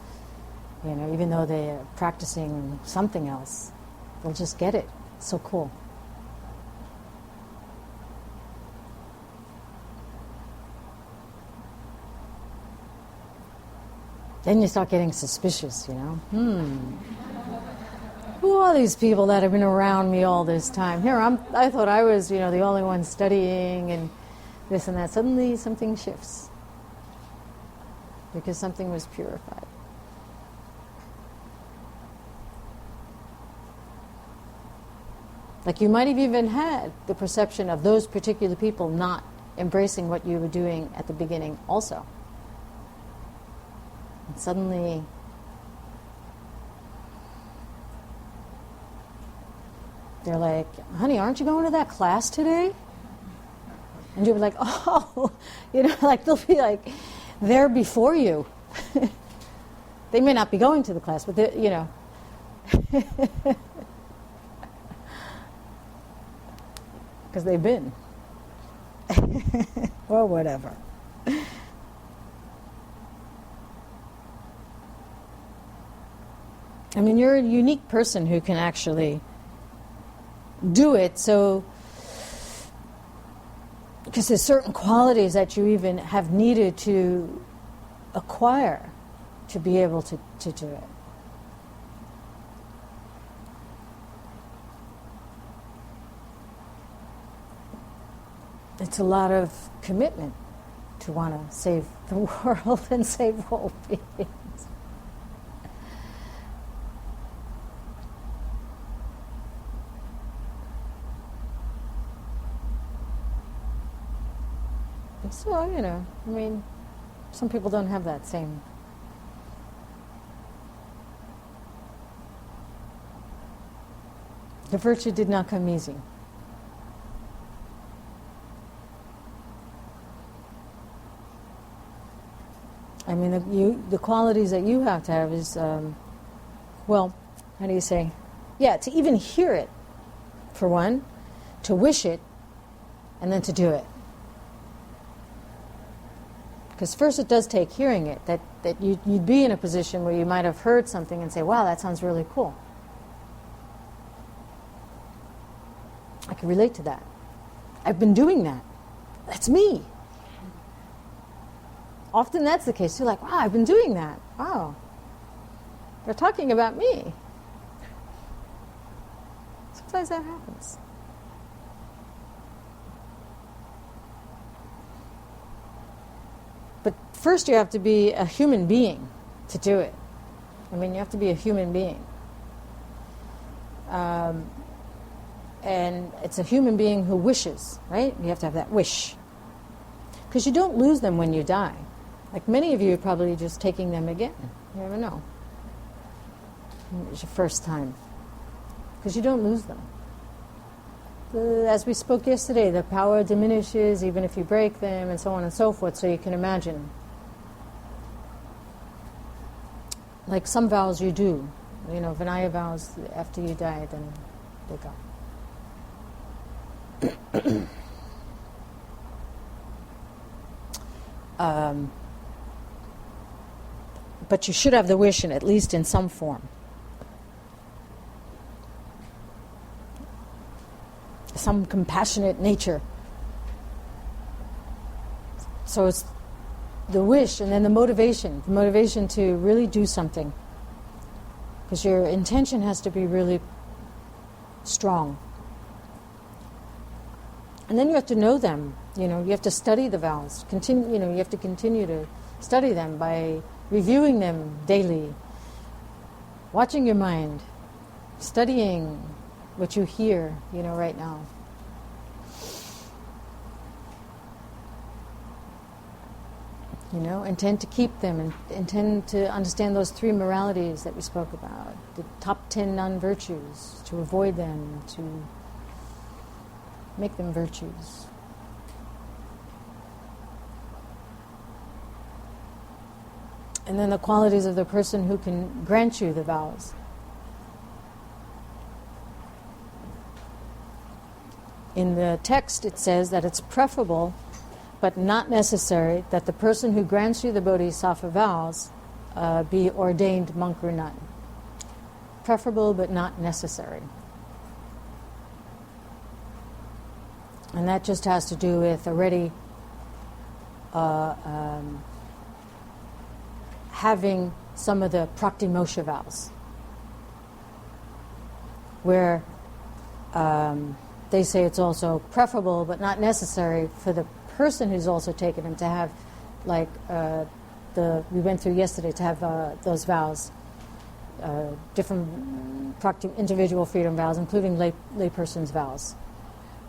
A: you know, even though they're practicing something else, they'll just get it. It's so cool. Then you start getting suspicious, you know. Who are these people that have been around me all this time? Here, I thought I was, you know, the only one studying and this and that. Suddenly something shifts because something was purified. Like you might have even had the perception of those particular people not embracing what you were doing at the beginning also. And suddenly they're like, honey, aren't you going to that class today? And you'll be like, oh, you know, like they'll be like there before you. They may not be going to the class, but they, you know. Because they've been. Or whatever. I mean, you're a unique person who can actually do it, so because there's certain qualities that you even have needed to acquire to be able to do it. It's a lot of commitment to want to save the world and save all beings. So, you know, I mean, some people don't have that same. The virtue did not come easy. I mean, the qualities that you have to have is, well, how do you say? Yeah, to even hear it, for one, to wish it, and then to do it. Because first it does take hearing it, that you'd be in a position where you might have heard something and say, wow, that sounds really cool. I can relate to that. I've been doing that. That's me. Often that's the case. You're like, wow, I've been doing that. Wow. They're talking about me. Sometimes that happens. But first you have to be a human being to do it. I mean, you have to be a human being. And it's a human being who wishes, right? You have to have that wish. Because you don't lose them when you die. Like many of you are probably just taking them again. You never know. It's your first time. Because you don't lose them. As we spoke yesterday, the power diminishes even if you break them and so on and so forth, so you can imagine. Like some vows you do. You know, Vinaya vows, after you die, then they go. But you should have the wish, at least in some form. Some compassionate nature. So it's the wish and then the motivation to really do something. Because your intention has to be really strong. And then you have to know them. You know, you have to study the vows. You have to continue to study them by reviewing them daily, watching your mind, studying what you hear, right now. Intend to keep them and intend to understand those 3 moralities that we spoke about, the top 10 non-virtues, to avoid them, to make them virtues. And then the qualities of the person who can grant you the vows. In the text it says that it's preferable but not necessary that the person who grants you the Bodhisattva vows be ordained monk or nun. Preferable but not necessary. And that just has to do with already having some of the Praktimosha vows, where they say it's also preferable but not necessary for the person who's also taken them to have, like we went through yesterday, to have those vows, different individual freedom vows, including layperson's vows,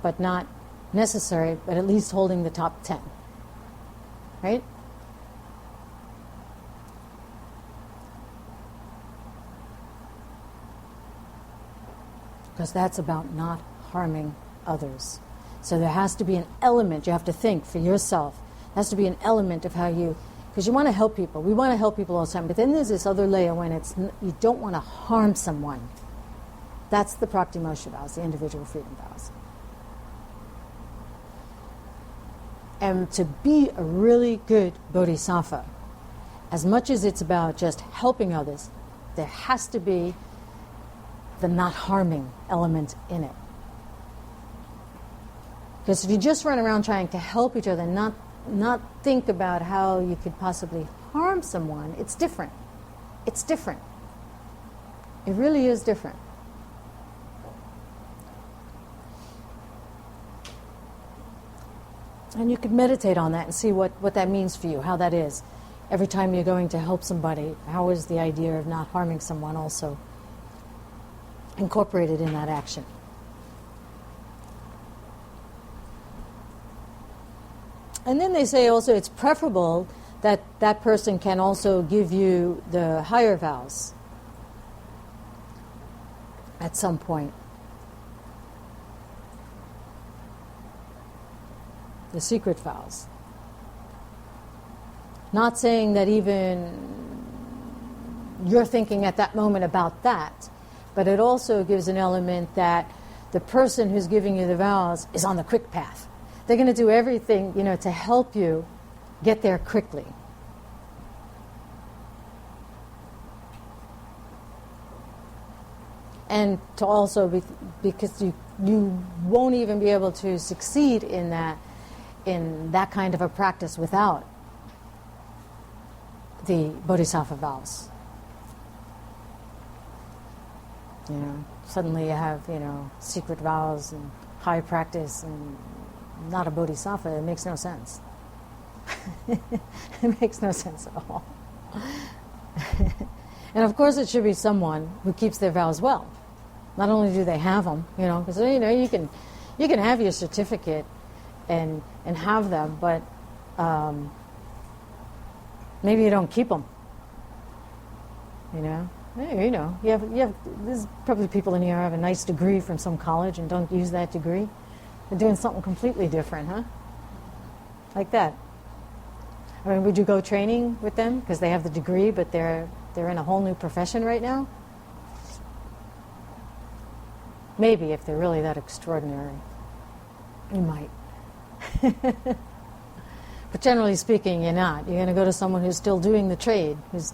A: but not necessary, but at least holding the top 10. Right? Because that's about not harming others. So there has to be an element, you have to think for yourself, there has to be an element of how you, because you want to help people. We want to help people all the time, but then there's this other layer when you don't want to harm someone. That's the Praktimosha vows, the individual freedom vows. And to be a really good bodhisattva, as much as it's about just helping others, there has to be the not harming element in it. Because if you just run around trying to help each other and not think about how you could possibly harm someone, it's different. It's different. It really is different. And you could meditate on that and see what that means for you, how that is. Every time you're going to help somebody, how is the idea of not harming someone also incorporated in that action? And then they say also it's preferable that that person can also give you the higher vows at some point. The secret vows. Not saying that even you're thinking at that moment about that, but it also gives an element that the person who's giving you the vows is on the quick path. They're going to do everything, to help you get there quickly. And to also because you won't even be able to succeed in that kind of a practice without the Bodhisattva vows. Suddenly you have, secret vows and high practice and not a Bodhisattva. It makes no sense. It makes no sense at all. And of course it should be someone who keeps their vows well. Not only do they have them, because you can have your certificate and have them, but maybe you don't keep them. You have there's probably people in here who have a nice degree from some college and don't use that degree. They're doing something completely different, huh? Like that. I mean, would you go training with them because they have the degree, but they're in a whole new profession right now? Maybe if they're really that extraordinary, you might. But generally speaking, you're not. You're going to go to someone who's still doing the trade, who's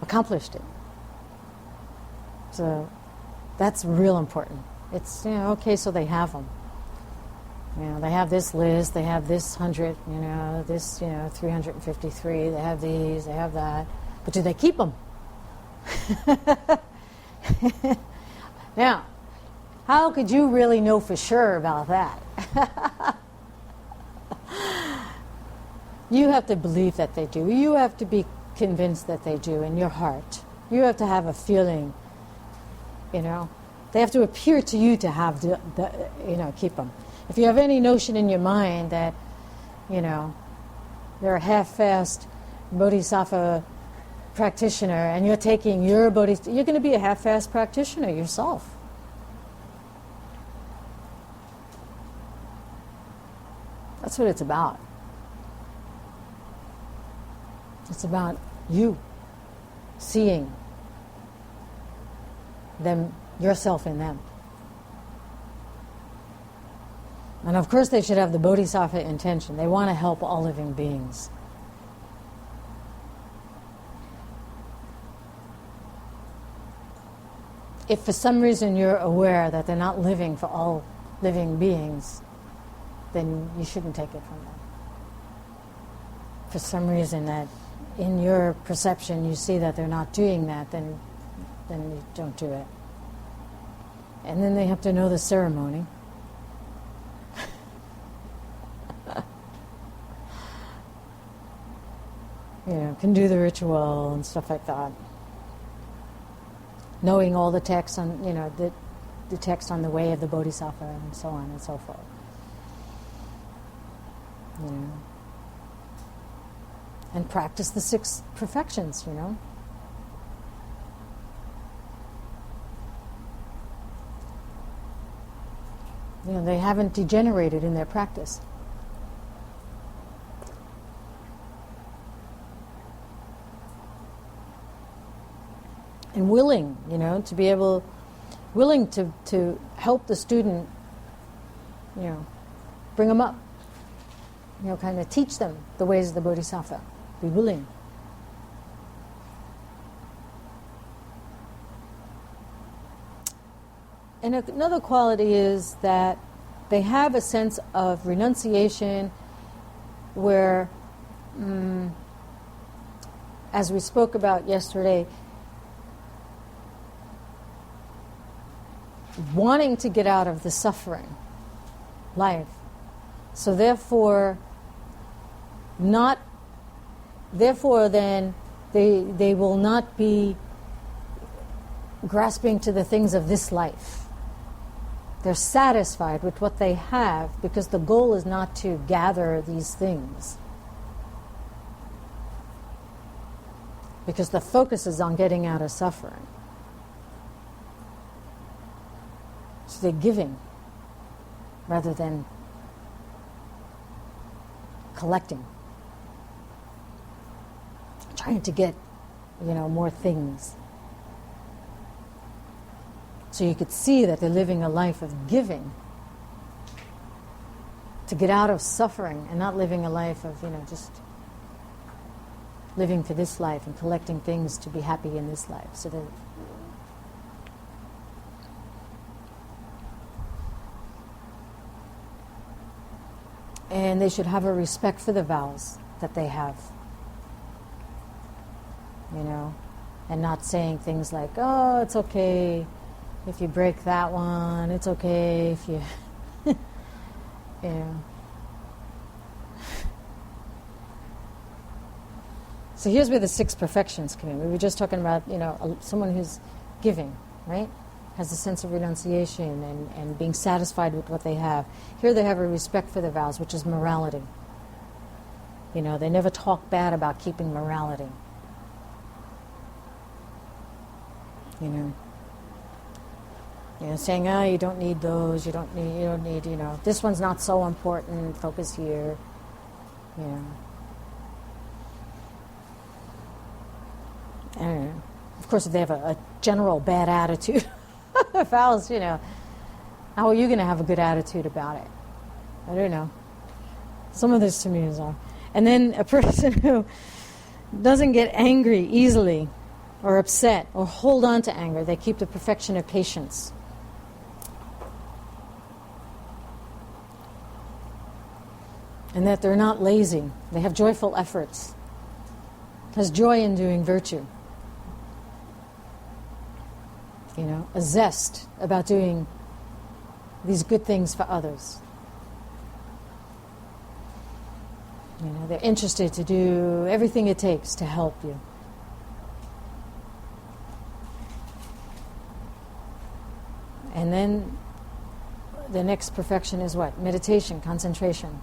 A: accomplished it. So that's real important. It's, okay, so they have them. They have this list, they have this 100, this, 353, they have these, they have that. But do they keep them? Now, how could you really know for sure about that? You have to believe that they do. You have to be convinced that they do in your heart. You have to have a feeling, They have to appear to you to have keep them. If you have any notion in your mind that, you're a half-fast Bodhisattva practitioner and you're taking your Bodhisattva, you're going to be a half-fast practitioner yourself. That's what it's about. It's about you seeing them, yourself in them. And of course they should have the Bodhisattva intention. They want to help all living beings. If for some reason you're aware that they're not living for all living beings, then you shouldn't take it from them. For some reason that in your perception you see that they're not doing that, then you don't do it. And then they have to know the ceremony. Can do the ritual and stuff like that. Knowing all the text on, the text on the way of the Bodhisattva and so on and so forth. And practice the 6 perfections, They haven't degenerated in their practice. And willing, to be willing to help the student, bring them up, kind of teach them the ways of the Bodhisattva. Be willing. And another quality is that they have a sense of renunciation where, as we spoke about yesterday, wanting to get out of the suffering life. So therefore then they will not be grasping to the things of this life. They're satisfied with what they have because the goal is not to gather these things. Because the focus is on getting out of suffering. So they're giving rather than collecting. Trying to get, more things. So you could see that they're living a life of giving to get out of suffering and not living a life of, just living for this life and collecting things to be happy in this life. So that and they should have a respect for the vows that they have. And not saying things like, oh, it's okay if you break that one, it's okay if you, So here's where the 6 perfections come in. We were just talking about, someone who's giving, right? Has a sense of renunciation and being satisfied with what they have. Here they have a respect for the vows, which is morality. They never talk bad about keeping morality. Saying, you don't need those, you don't need, this one's not so important, focus here, And of course, if they have a general bad attitude, vows, how are you going to have a good attitude about it? I don't know. Some of this to me is off. And then a person who doesn't get angry easily or upset or hold on to anger, they keep the perfection of patience. And that they're not lazy. They have joyful efforts. Has joy in doing virtue. A zest about doing these good things for others. They're interested to do everything it takes to help you. And then the next perfection is what? Meditation, concentration.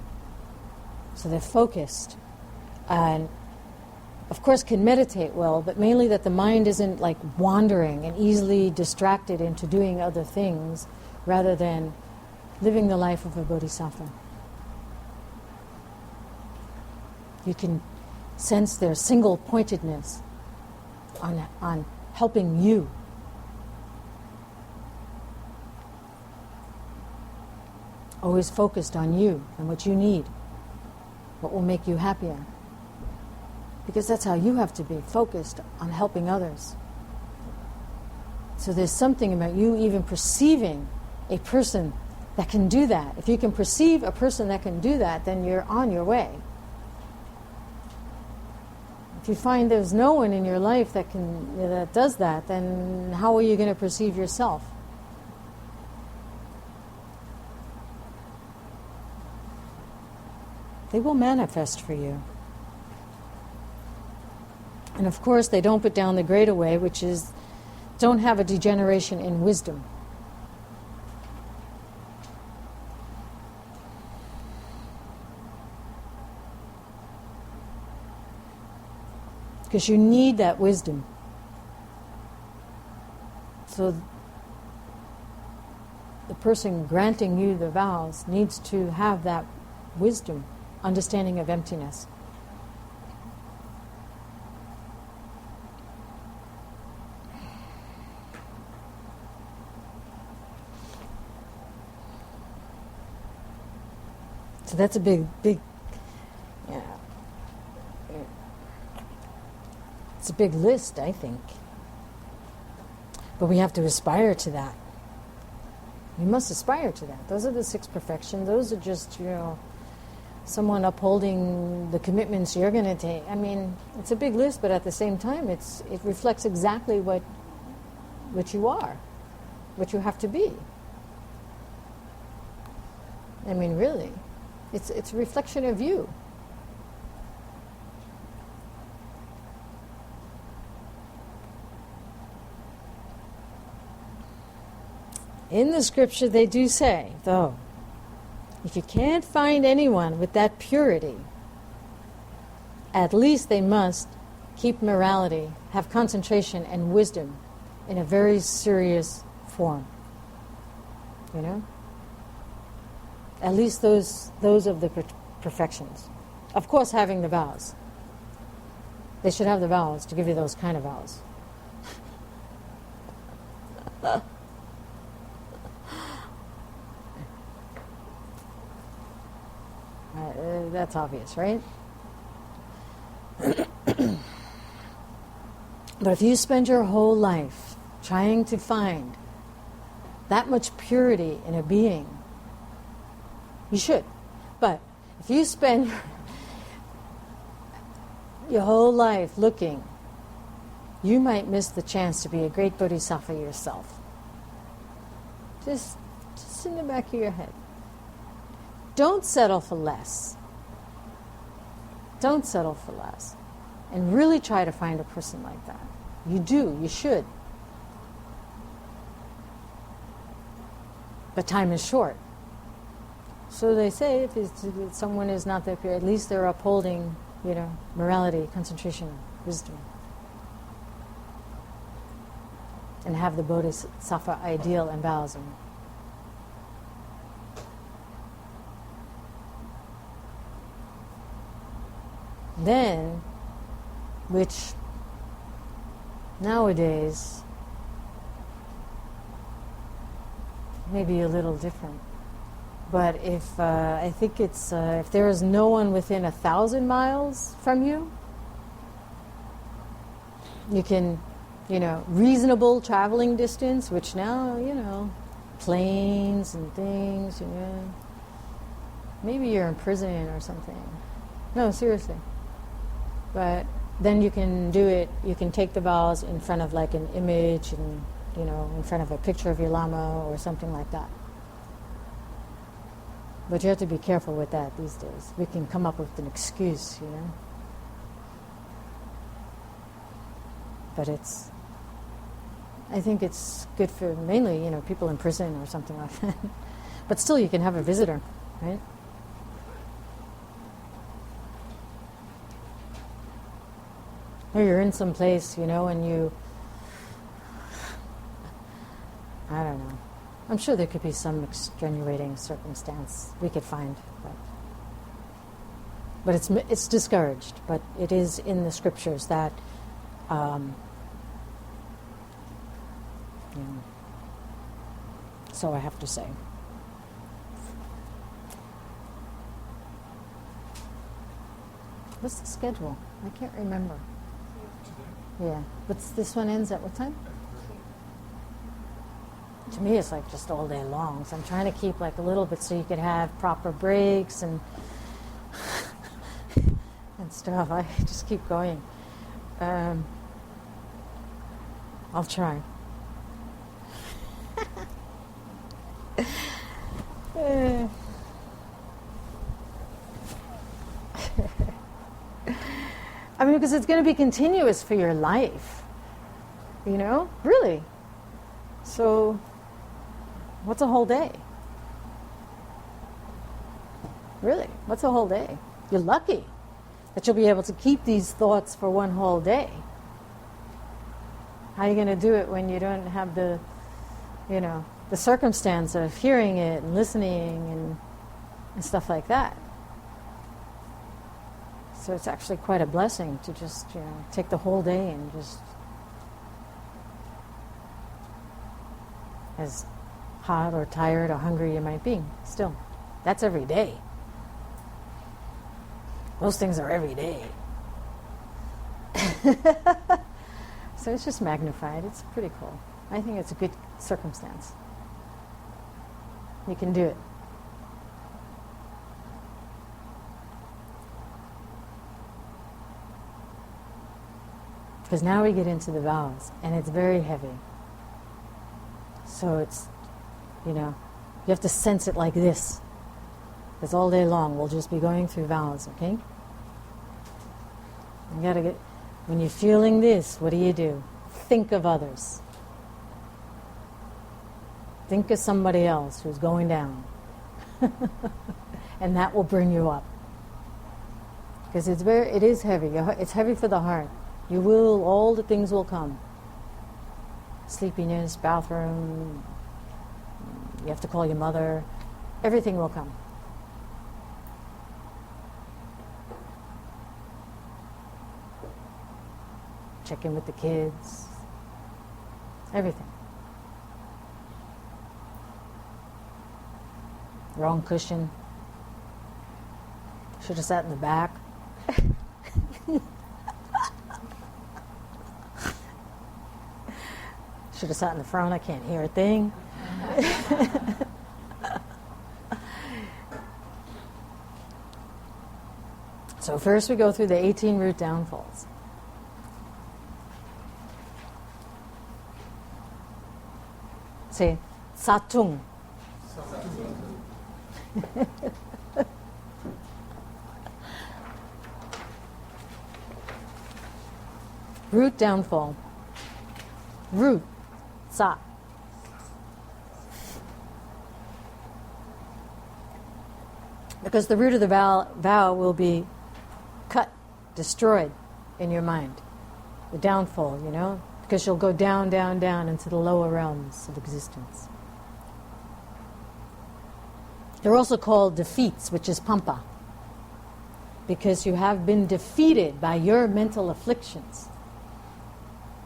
A: So they're focused and of course can meditate well, but mainly that the mind isn't like wandering and easily distracted into doing other things rather than living the life of a bodhisattva. You can sense their single pointedness on helping you. Always focused on you and what you need, what will make you happier. Because that's how you have to be, focused on helping others. So there's something about you even perceiving a person that can do that. If you can perceive a person that can do that, then you're on your way. If you find there's no one in your life that does that, then how are you going to perceive yourself? They will manifest for you. And of course, they don't put down the greater way, which is don't have a degeneration in wisdom. Because you need that wisdom. So the person granting you the vows needs to have that wisdom, understanding of emptiness. So that's a big, yeah. It's a big list, I think. But we have to aspire to that. We must aspire to that. Those are the 6 perfections. Those are just, someone upholding the commitments you're going to take. I mean, it's a big list, but at the same time, it reflects exactly what you are, what you have to be. I mean, really, it's a reflection of you. In the scripture, they do say, though, if you can't find anyone with that purity, at least they must keep morality, have concentration and wisdom in a very serious form. At least those of the perfections. Of course, having the vows. They should have the vows to give you those kind of vows. That's obvious, right? But if you spend your whole life trying to find that much purity in a being, you should. But if you spend your whole life looking, you might miss the chance to be a great Bodhisattva yourself. Just in the back of your head. Don't settle for less. Don't settle for less. And really try to find a person like that. You should. But time is short. So they say if someone is not that pure, at least they're upholding, morality, concentration, wisdom. And have the Bodhisattva ideal and vows. Then, which nowadays may be a little different, but if I think it's if there is no one within 1,000 miles from you, you can, reasonable traveling distance, which now, planes and things, maybe you're in prison or something. No, seriously. But then you can do it, you can take the vows in front of like an image and, in front of a picture of your Lama or something like that. But you have to be careful with that these days. We can come up with an excuse, But I think it's good for mainly, people in prison or something like that. But still you can have a visitor, right? Or you're in some place, and I don't know. I'm sure there could be some extenuating circumstance we could find. But But it's discouraged. But it is in the scriptures that, so I have to say. What's the schedule? I can't remember. Yeah, but this one ends at what time? To me, it's like just all day long. So I'm trying to keep like a little bit so you could have proper breaks and and stuff. I just keep going. I'll try. I mean, because it's going to be continuous for your life, you know, really. So, what's a whole day? Really, what's a whole day? You're lucky that you'll be able to keep these thoughts for one whole day. How are you going to do it when you don't have the, the circumstance of hearing it and listening and stuff like that? So it's actually quite a blessing to just, take the whole day and just, as hot or tired or hungry you might be, still, that's every day. Those things are every day. So it's just magnified. It's pretty cool. I think it's a good circumstance. You can do it. Because now we get into the vows, and it's very heavy. So it's, you have to sense it like this. Because all day long we'll just be going through vows, okay? You gotta get, when you're feeling this, what do? Think of others. Think of somebody else who's going down. And that will bring you up. Because it is heavy. It's heavy for the heart. All the things will come. Sleepiness, bathroom, you have to call your mother. Everything will come. Check in with the kids. Everything. Wrong cushion. Should have sat in the back. Should have sat in the front. I can't hear a thing. So first we go through the 18 root downfalls. Say, satung. Root downfall. Root. Sa. Because the root of the vow will be cut, destroyed in your mind. The downfall, because you'll go down, down, down into the lower realms of existence. They're also called defeats, which is pampa, because you have been defeated by your mental afflictions.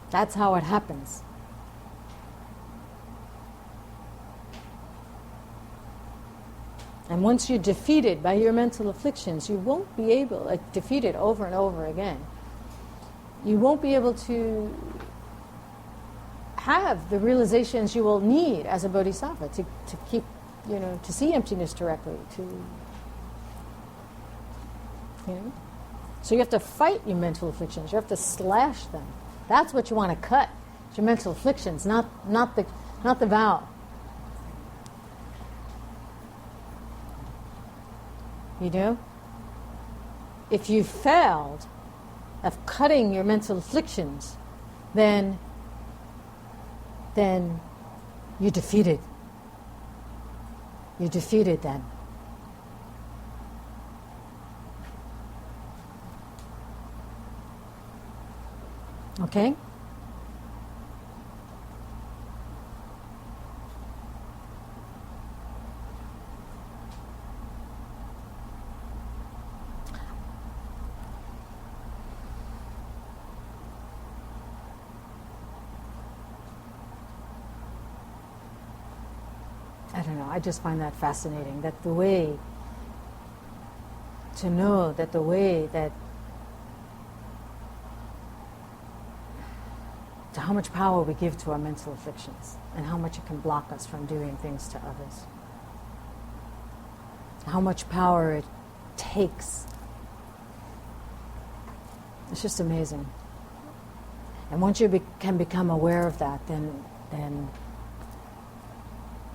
A: That's how it happens. And once you're defeated by your mental afflictions, you won't be able, defeated over and over again, you won't be able to have the realizations you will need as a bodhisattva to keep, to see emptiness directly, So you have to fight your mental afflictions. You have to slash them. That's what you want to cut. It's your mental afflictions, not the vow. You do? If you failed of cutting your mental afflictions, then you're defeated. You're defeated then. Okay? don't know, I just find that fascinating, that the way to know that the way that to how much power we give to our mental afflictions and how much it can block us from doing things to others. How much power it takes. It's just amazing. And once you can become aware of that, then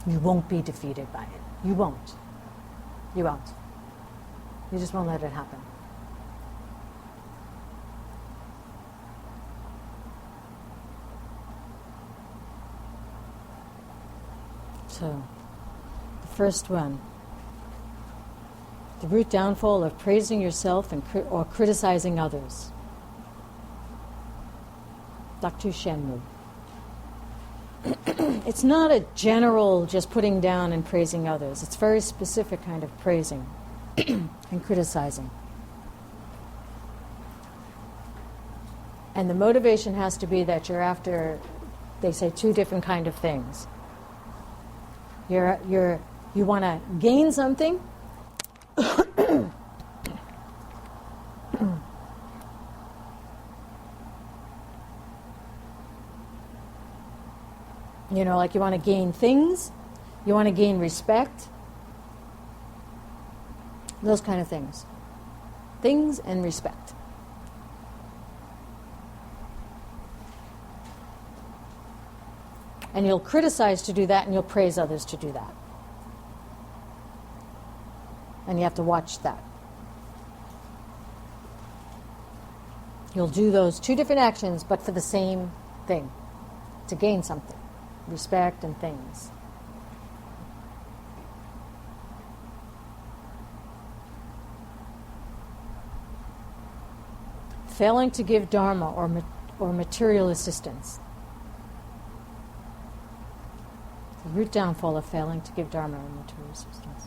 A: you won't be defeated by it. You won't. You won't. You just won't let it happen. So, the first one, the root downfall of praising yourself or criticizing others. Dr. Shenmue. It's not a general just putting down and praising others. It's very specific kind of praising and criticizing. And the motivation has to be that you're after, they say, two different kind of things. You want to gain something. You know, like you want to gain things, you want to gain respect, those kind of things. Things and respect. And you'll criticize to do that, and you'll praise others to do that. And you have to watch that. You'll do those two different actions, but for the same thing, to gain something. Respect and things. Failing to give dharma or material assistance. The root downfall of failing to give dharma or material assistance.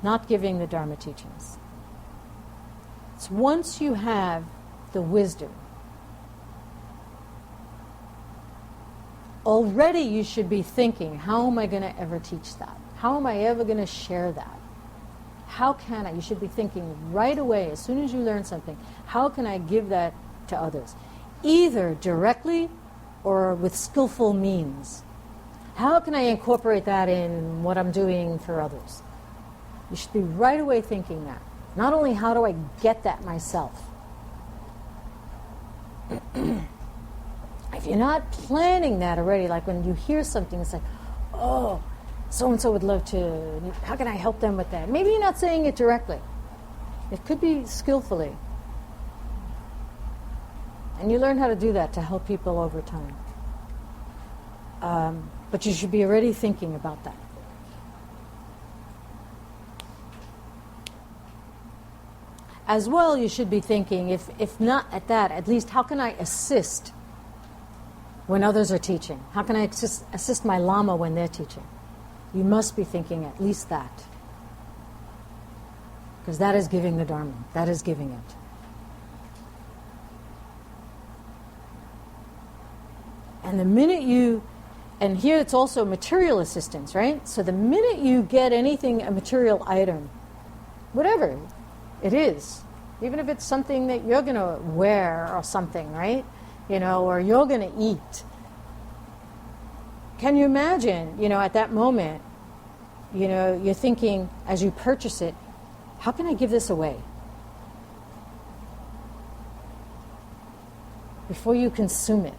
A: Not giving the dharma teachings. So once you have the wisdom, already you should be thinking, how am I going to ever teach that? How am I ever going to share that? How can I? You should be thinking right away, as soon as you learn something, how can I give that to others? Either directly or with skillful means. How can I incorporate that in what I'm doing for others? You should be right away thinking that. Not only how do I get that myself. If you're not planning that already, like when you hear something, it's like, oh, so-and-so would love to, how can I help them with that? Maybe you're not saying it directly. It could be skillfully. And you learn how to do that to help people over time. But you should be already thinking about that. As well, you should be thinking, if not at that, at least how can I assist when others are teaching? How can I assist my Lama when they're teaching? You must be thinking at least that. Because that is giving the Dharma. That is giving it. And the minute you, and here it's also material assistance, right? So the minute you get anything, a material item, whatever it is, even if it's something that you're going to wear or something, right? You know, or you're going to eat. Can you imagine, you know, at that moment, you know, you're thinking as you purchase it, how can I give this away? Before you consume it,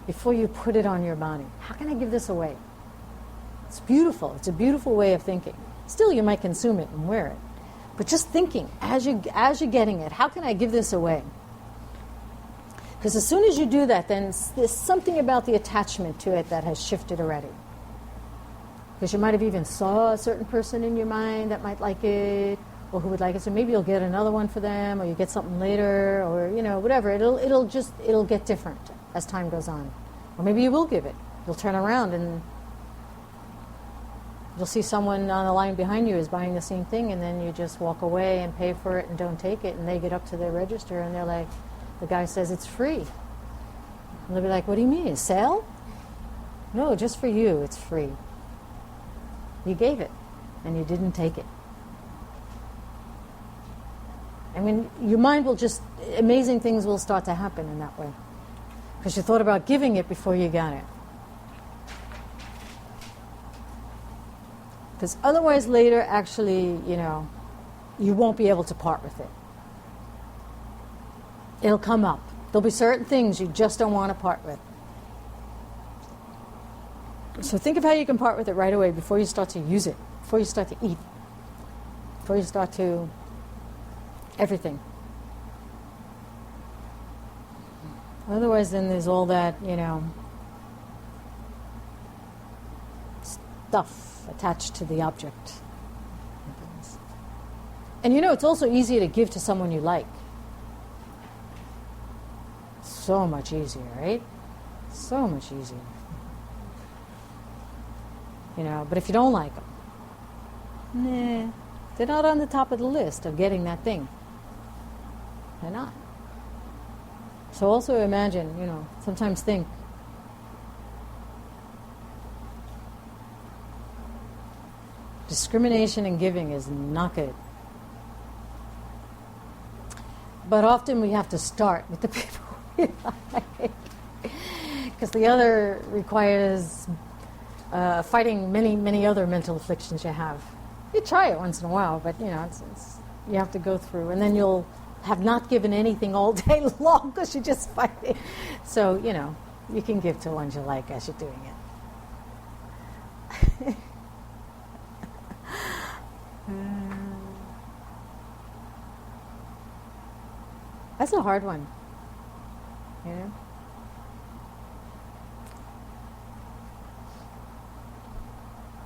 A: before you put it on your body, how can I give this away? It's beautiful. It's a beautiful way of thinking. Still, you might consume it and wear it. But just thinking, as you're getting it, how can I give this away? Because as soon as you do that, then there's something about the attachment to it that has shifted already. Because you might have even saw a certain person in your mind that might like it, or who would like it. So maybe you'll get another one for them, or you get something later, or you know, whatever. It'll get different as time goes on. Or maybe you will give it. You'll turn around and you'll see someone on the line behind you is buying the same thing, and then you just walk away and pay for it and don't take it, and they get up to their register and they're like, the guy says it's free. And they'll be like, what do you mean, a sale? No, just for you, it's free. You gave it, and you didn't take it. I mean, your mind will just, amazing things will start to happen in that way. Because you thought about giving it before you got it. Because otherwise later, actually, you won't be able to part with it. It'll come up. There'll be certain things you just don't want to part with. So think of how you can part with it right away before you start to use it, before you start to eat, before you start to everything. Otherwise, then there's all that, stuff attached to the object. And it's also easier to give to someone you like. So much easier, right? So much easier. But if you don't like them, they're not on the top of the list of getting that thing. They're not. So also imagine, sometimes think, discrimination in giving is not good. But often we have to start with the people we like. Because the other requires fighting many, many other mental afflictions you have. You try it once in a while, but it's you have to go through, and then you'll have not given anything all day long because you're just fighting. So you can give to ones you like as you're doing it. That's a hard one,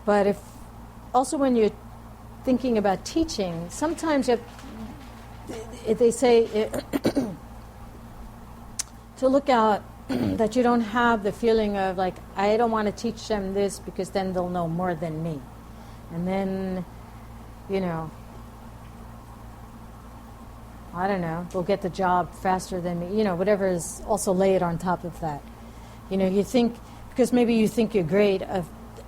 A: But also when you're thinking about teaching, sometimes they say to look out that you don't have the feeling of like, I don't want to teach them this because then they'll know more than me. And then, I don't know, they'll get the job faster than me. Whatever is also laid on top of that. You think, because maybe you think you're great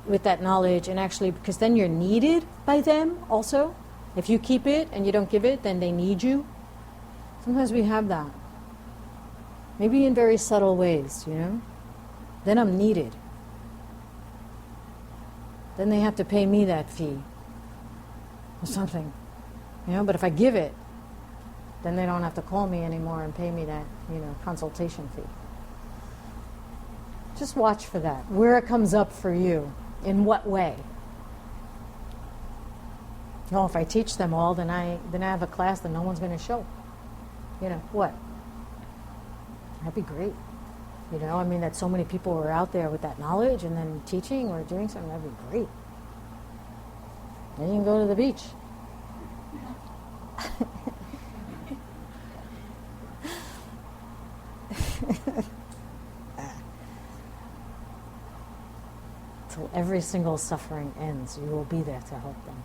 A: with that knowledge, and actually because then you're needed by them also. If you keep it and you don't give it, then they need you. Sometimes we have that. Maybe in very subtle ways, Then I'm needed. Then they have to pay me that fee or something. But if I give it, then they don't have to call me anymore and pay me that, consultation fee. Just watch for that. Where it comes up for you. In what way? No, if I teach them all, then I have a class that no one's going to show. What? That'd be great. That so many people are out there with that knowledge and then teaching or doing something, that'd be great. Then you can go to the beach. Till every single suffering ends, you will be there to help them.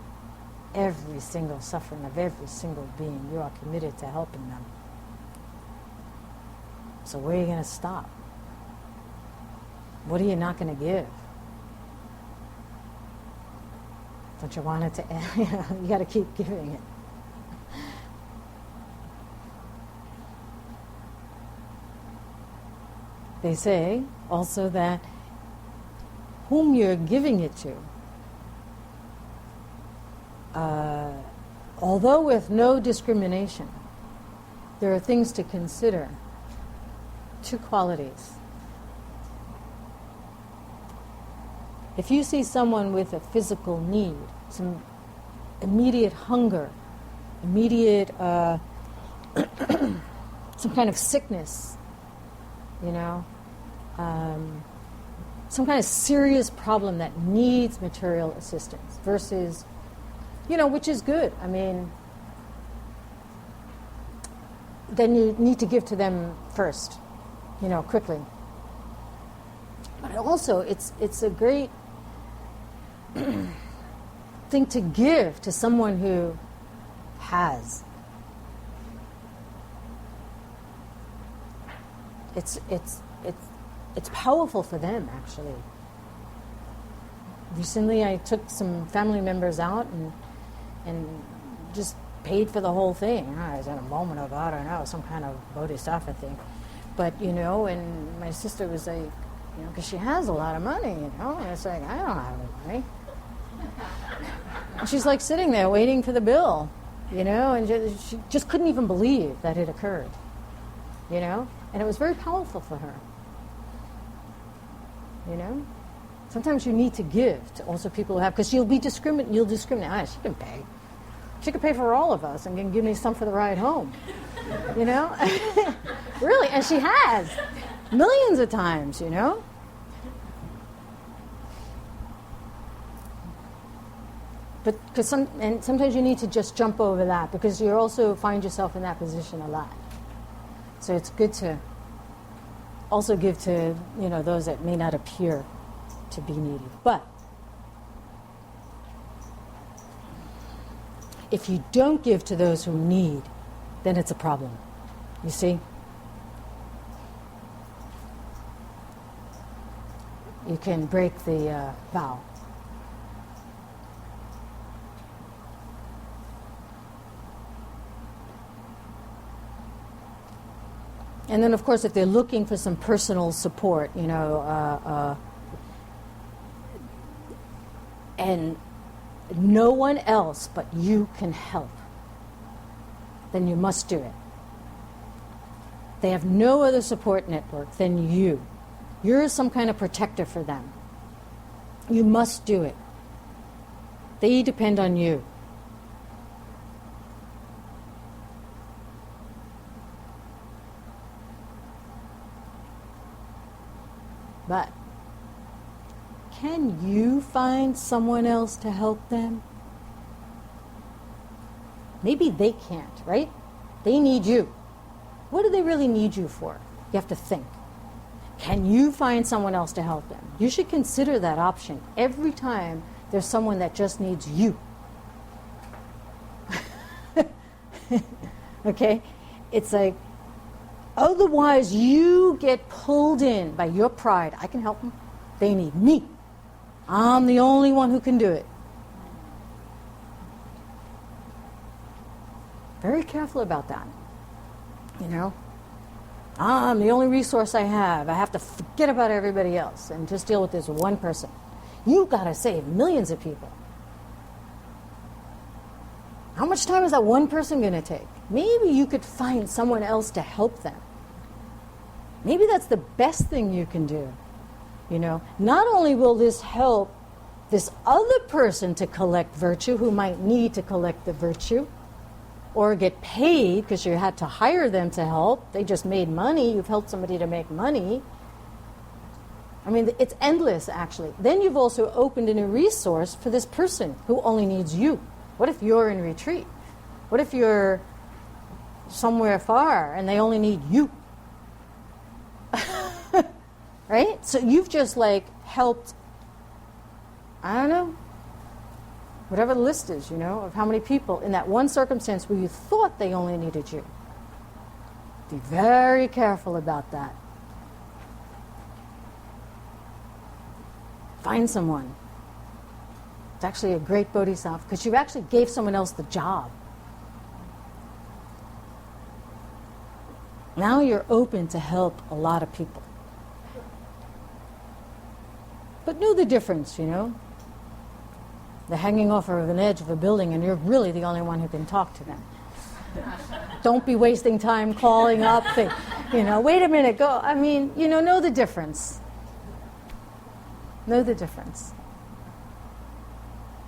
A: Every single suffering of every single being, you are committed to helping them. So where are you going to stop? What are you not going to give? Don't you want it to end? You got to keep giving it. They say also that whom you're giving it to, although with no discrimination, there are things to consider. Two qualities. If you see someone with a physical need, some immediate hunger, immediate some kind of sickness, some kind of serious problem that needs material assistance versus, which is good. Then you need to give to them first, quickly. But also, it's a great thing to give to someone who has. It's powerful for them, actually. recently I took some family members out and just paid for the whole thing. I was in a moment of, I don't know, some kind of Bodhisattva thing. But, and my sister was like, because she has a lot of money, and it's like, I don't have any money. And she's like sitting there waiting for the bill, and she just couldn't even believe that it occurred, and it was very powerful for her, Sometimes you need to give to also people who have, because you'll discriminate. She can pay. She could pay for all of us and can give me some for the ride home, Really, and she has millions of times, But sometimes you need to just jump over that, because you also find yourself in that position a lot. So it's good to also give to those that may not appear to be needy. But if you don't give to those who need, then it's a problem. You see? You can break the vow. And then, of course, if they're looking for some personal support, and no one else but you can help, then you must do it. They have no other support network than you. You're some kind of protector for them. You must do it. They depend on you. But can you find someone else to help them? Maybe they can't, right? They need you. What do they really need you for? You have to think. Can you find someone else to help them? You should consider that option every time there's someone that just needs you. Okay? It's like, otherwise you get pulled in by your pride. I can help them. They need me. I'm the only one who can do it. Very careful about that. I'm the only resource I have. I have to forget about everybody else and just deal with this one person. You've got to save millions of people. How much time is that one person going to take? Maybe you could find someone else to help them. Maybe that's the best thing you can do. Not only will this help this other person to collect virtue who might need to collect the virtue, or get paid because you had to hire them to help. They just made money. You've helped somebody to make money. I mean, it's endless, actually. Then you've also opened in a resource for this person who only needs you. What if you're in retreat? What if you're somewhere far and they only need you? Right? So you've just helped, I don't know, whatever the list is, of how many people in that one circumstance where you thought they only needed you. Be very careful about that. Find someone. It's actually a great bodhisattva because you actually gave someone else the job. Now you're open to help a lot of people. But know the difference, They're hanging off of an edge of a building and you're really the only one who can talk to them. Don't be wasting time calling up, wait a minute, go. I mean, know the difference. Know the difference.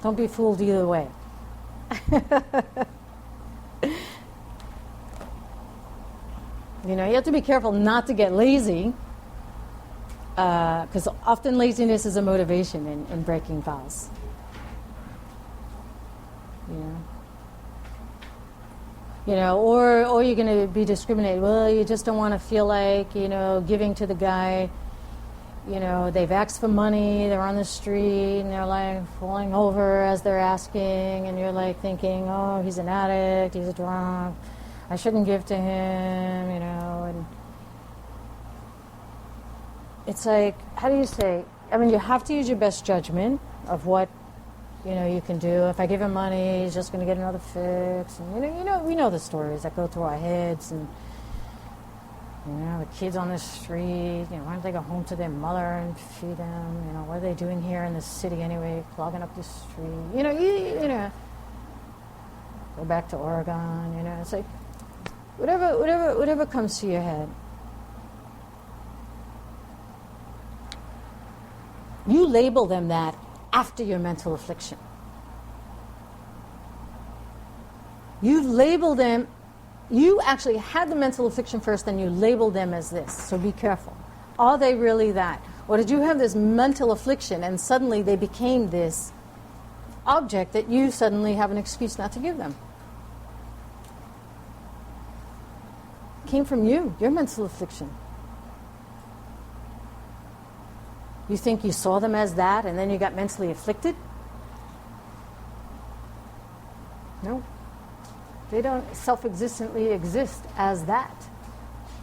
A: Don't be fooled either way. You have to be careful not to get lazy, because often laziness is a motivation in breaking vows. Or you're going to be discriminated. Well, you just don't want to feel like, giving to the guy. They've asked for money, they're on the street, and they're falling over as they're asking, and you're thinking, oh, he's an addict, he's a drunk, I shouldn't give to him, and it's how do you say, you have to use your best judgment, of what you can do. If I give him money, he's just going to get another fix. And we know the stories that go through our heads. And the kids on the street. Why don't they go home to their mother and feed them? What are they doing here in the city anyway? Clogging up the street. Go back to Oregon. It's like whatever comes to your head. You label them that after your mental affliction. You've labeled them, you actually had the mental affliction first, then you labeled them as this. So be careful. Are they really that? Or did you have this mental affliction and suddenly they became this object that you suddenly have an excuse not to give them? It came from you, your mental affliction. You think you saw them as that and then you got mentally afflicted? No. They don't self-existently exist as that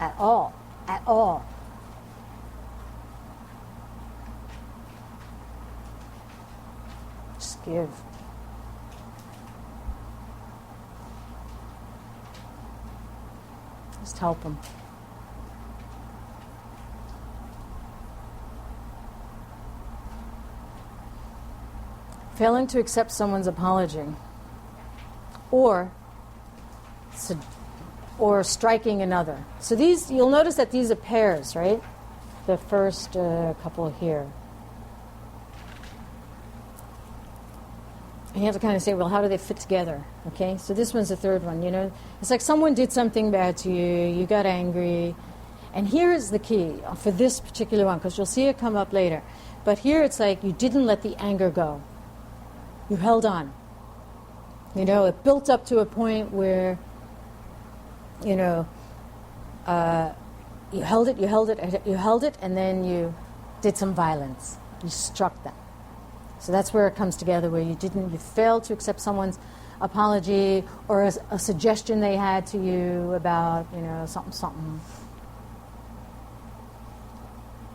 A: at all. At all. Just give. Just help them. Failing to accept someone's apology, or striking another. So these, you'll notice that these are pairs, right? The first couple here. And you have to kind of say, well, how do they fit together? Okay, so this one's the third one. It's like someone did something bad to you, you got angry, and here is the key for this particular one, because you'll see it come up later. But here it's like you didn't let the anger go. You held on. It built up to a point where, you held it, and then you did some violence. You struck them. So that's where it comes together, where you failed to accept someone's apology or a suggestion they had to you about, something.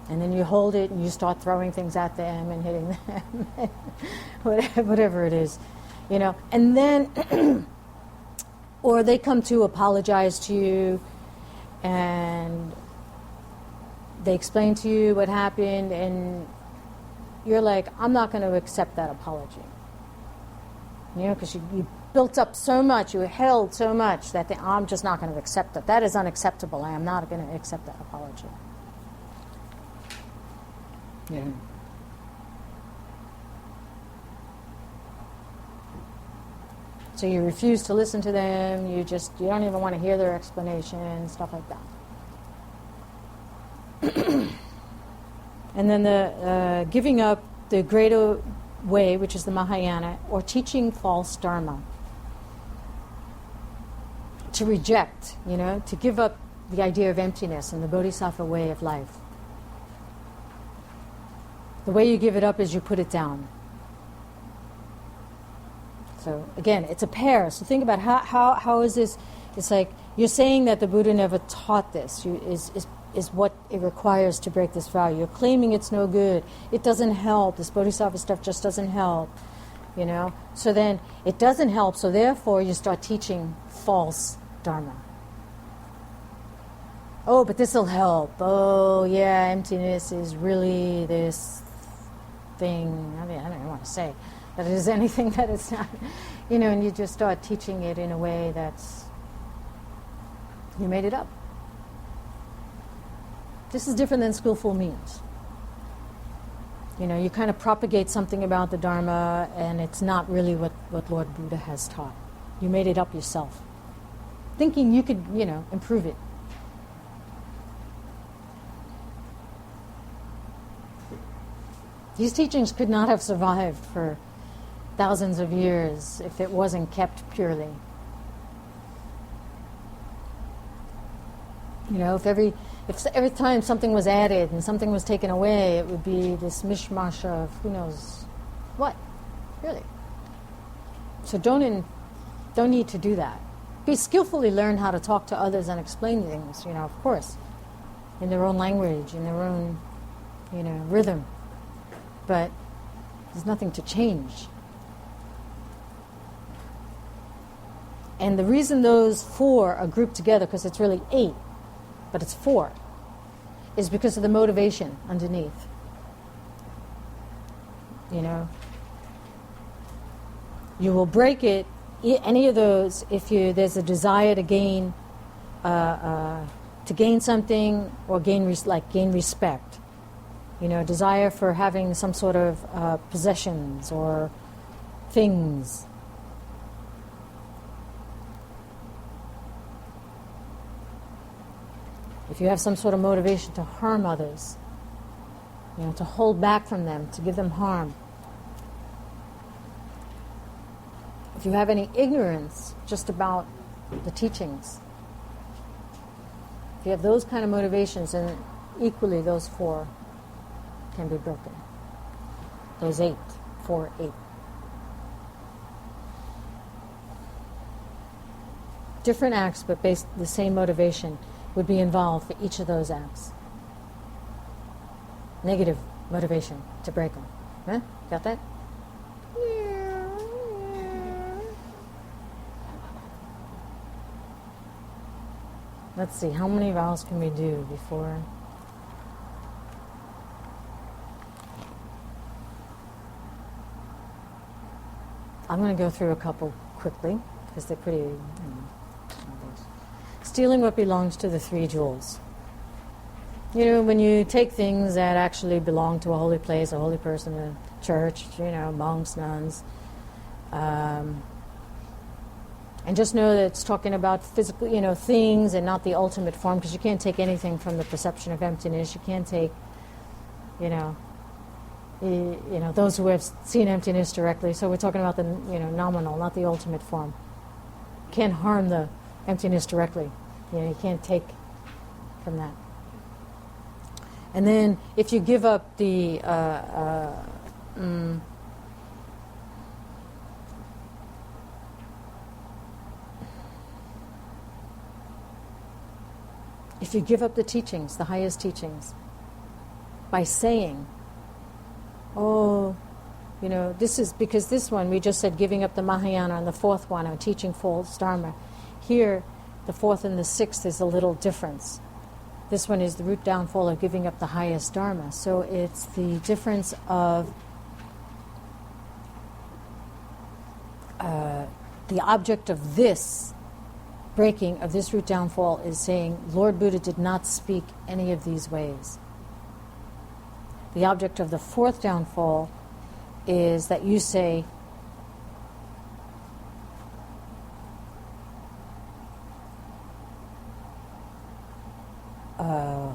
A: And then you hold it and you start throwing things at them and hitting them, whatever it is, And then, or they come to apologize to you and they explain to you what happened and you're like, I'm not going to accept that apology. Because you built up so much, you held so much that I'm just not going to accept it. That is unacceptable. I am not going to accept that apology. Yeah. So you refuse to listen to them, you don't even want to hear their explanation, stuff like that. And then the giving up the greater way, which is the Mahayana, or teaching false dharma. To reject, to give up the idea of emptiness and the Bodhisattva way of life. The way you give it up is you put it down. So again, it's a pair. So think about how is this? It's like you're saying that the Buddha never taught this. Is what it requires to break this vow. You're claiming it's no good. It doesn't help. This Bodhisattva stuff just doesn't help. So then it doesn't help. So therefore, you start teaching false dharma. Oh, but this will help. Oh, yeah, emptiness is really this thing. I don't even want to say that it is anything that it's not, and you just start teaching it in a way that's, you made it up. This is different than skillful means. You kind of propagate something about the Dharma and it's not really what Lord Buddha has taught. You made it up yourself, thinking you could, improve it. These teachings could not have survived for thousands of years if it wasn't kept purely. If every time something was added and something was taken away, it would be this mishmash of who knows what, really. So don't need to do that. Skillfully learn how to talk to others and explain things, of course, in their own language, in their own, rhythm. But There's nothing to change. And the reason those 4 are grouped together, because it's really 8, but it's 4, is because of the motivation underneath. You know, you will break it, any of those, if there's a desire to gain something, or gain respect. You know, desire for having some sort of possessions or things. If you have some sort of motivation to harm others, you know, to hold back from them, to give them harm. If you have any ignorance just about the teachings, if you have those kind of motivations, then equally those 4 can be broken. Those 8, 4, 8. Different acts, but the same motivation would be involved for each of those acts. Negative motivation to break them. Huh? Got that? Let's see, how many vows can we do before? I'm going to go through a couple quickly, because they're pretty... Stealing what belongs to the 3 jewels. You know, when you take things that actually belong to a holy place, a holy person, a church, you know, monks, nuns, and just know that it's talking about physical, you know, things and not the ultimate form, because you can't take anything from the perception of emptiness. You can't take, you know, those who have seen emptiness directly. So we're talking about the, you know, nominal, not the ultimate form. You can't harm the emptiness directly. You know, you can't take from that. And then if you give up the if you give up the teachings, the highest teachings, by saying, oh, you know, this is because this one, we just said giving up the Mahayana, and the 4th one, or teaching false Dharma. Here, the 4th and the 6th is a little difference. This one is the root downfall of giving up the highest Dharma. So it's the difference of the object of this breaking, of this root downfall, is saying Lord Buddha did not speak any of these ways. The object of the 4th downfall is that you say,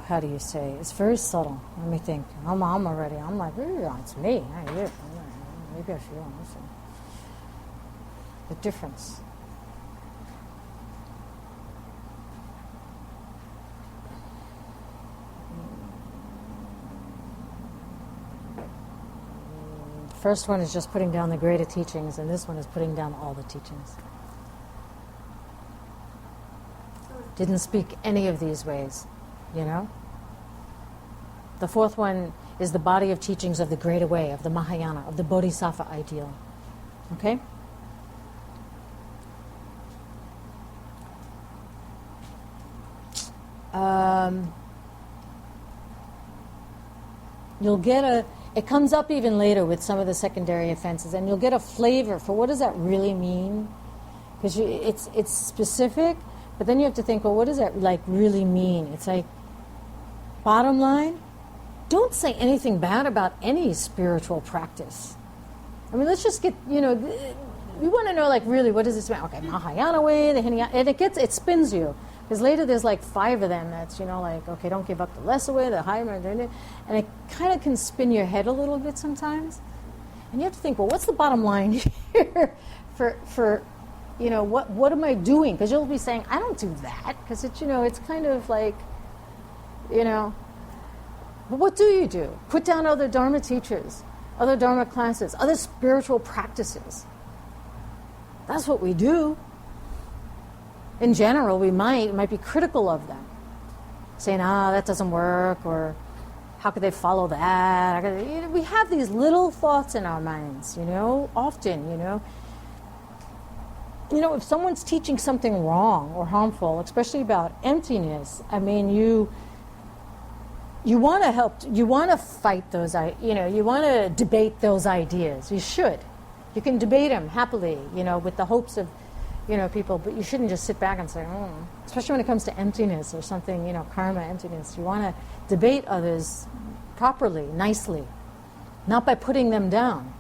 A: how do you say? It's very subtle. Let me think. I'm already. I'm like, it's me. Maybe I feel the difference. First one is just putting down the greater teachings, and this one is putting down all the teachings. Didn't speak any of these ways, you know? The 4th one is the body of teachings of the greater way, of the Mahayana, of the Bodhisattva ideal. Okay? You'll get it comes up even later with some of the secondary offenses, and you'll get a flavor for what does that really mean? Because it's specific, but then you have to think, well, what does that really mean? It's like, bottom line, don't say anything bad about any spiritual practice. I mean, let's just get, we want to know, really, what does this mean? Okay, Mahayana way, the Hinayana, and it spins you. Because later there's 5 of them that's, okay, don't give up the lesser way, the higher way, and it kind of can spin your head a little bit sometimes. And you have to think, well, what's the bottom line here for what am I doing? Because you'll be saying, I don't do that, because it's, it's kind of like, but what do you do? Put down other Dharma teachers, other Dharma classes, other spiritual practices. That's what we do. In general, we might be critical of them, saying, that doesn't work, or how could they follow that? How could they, we have these little thoughts in our minds, often, if someone's teaching something wrong or harmful, especially about emptiness, I mean, you want to help, you want to fight those, you want to debate those ideas. You should. You can debate them happily, with the hopes of, people, but you shouldn't just sit back and say, especially when it comes to emptiness or something, karma, emptiness. You want to debate others properly, nicely, not by putting them down.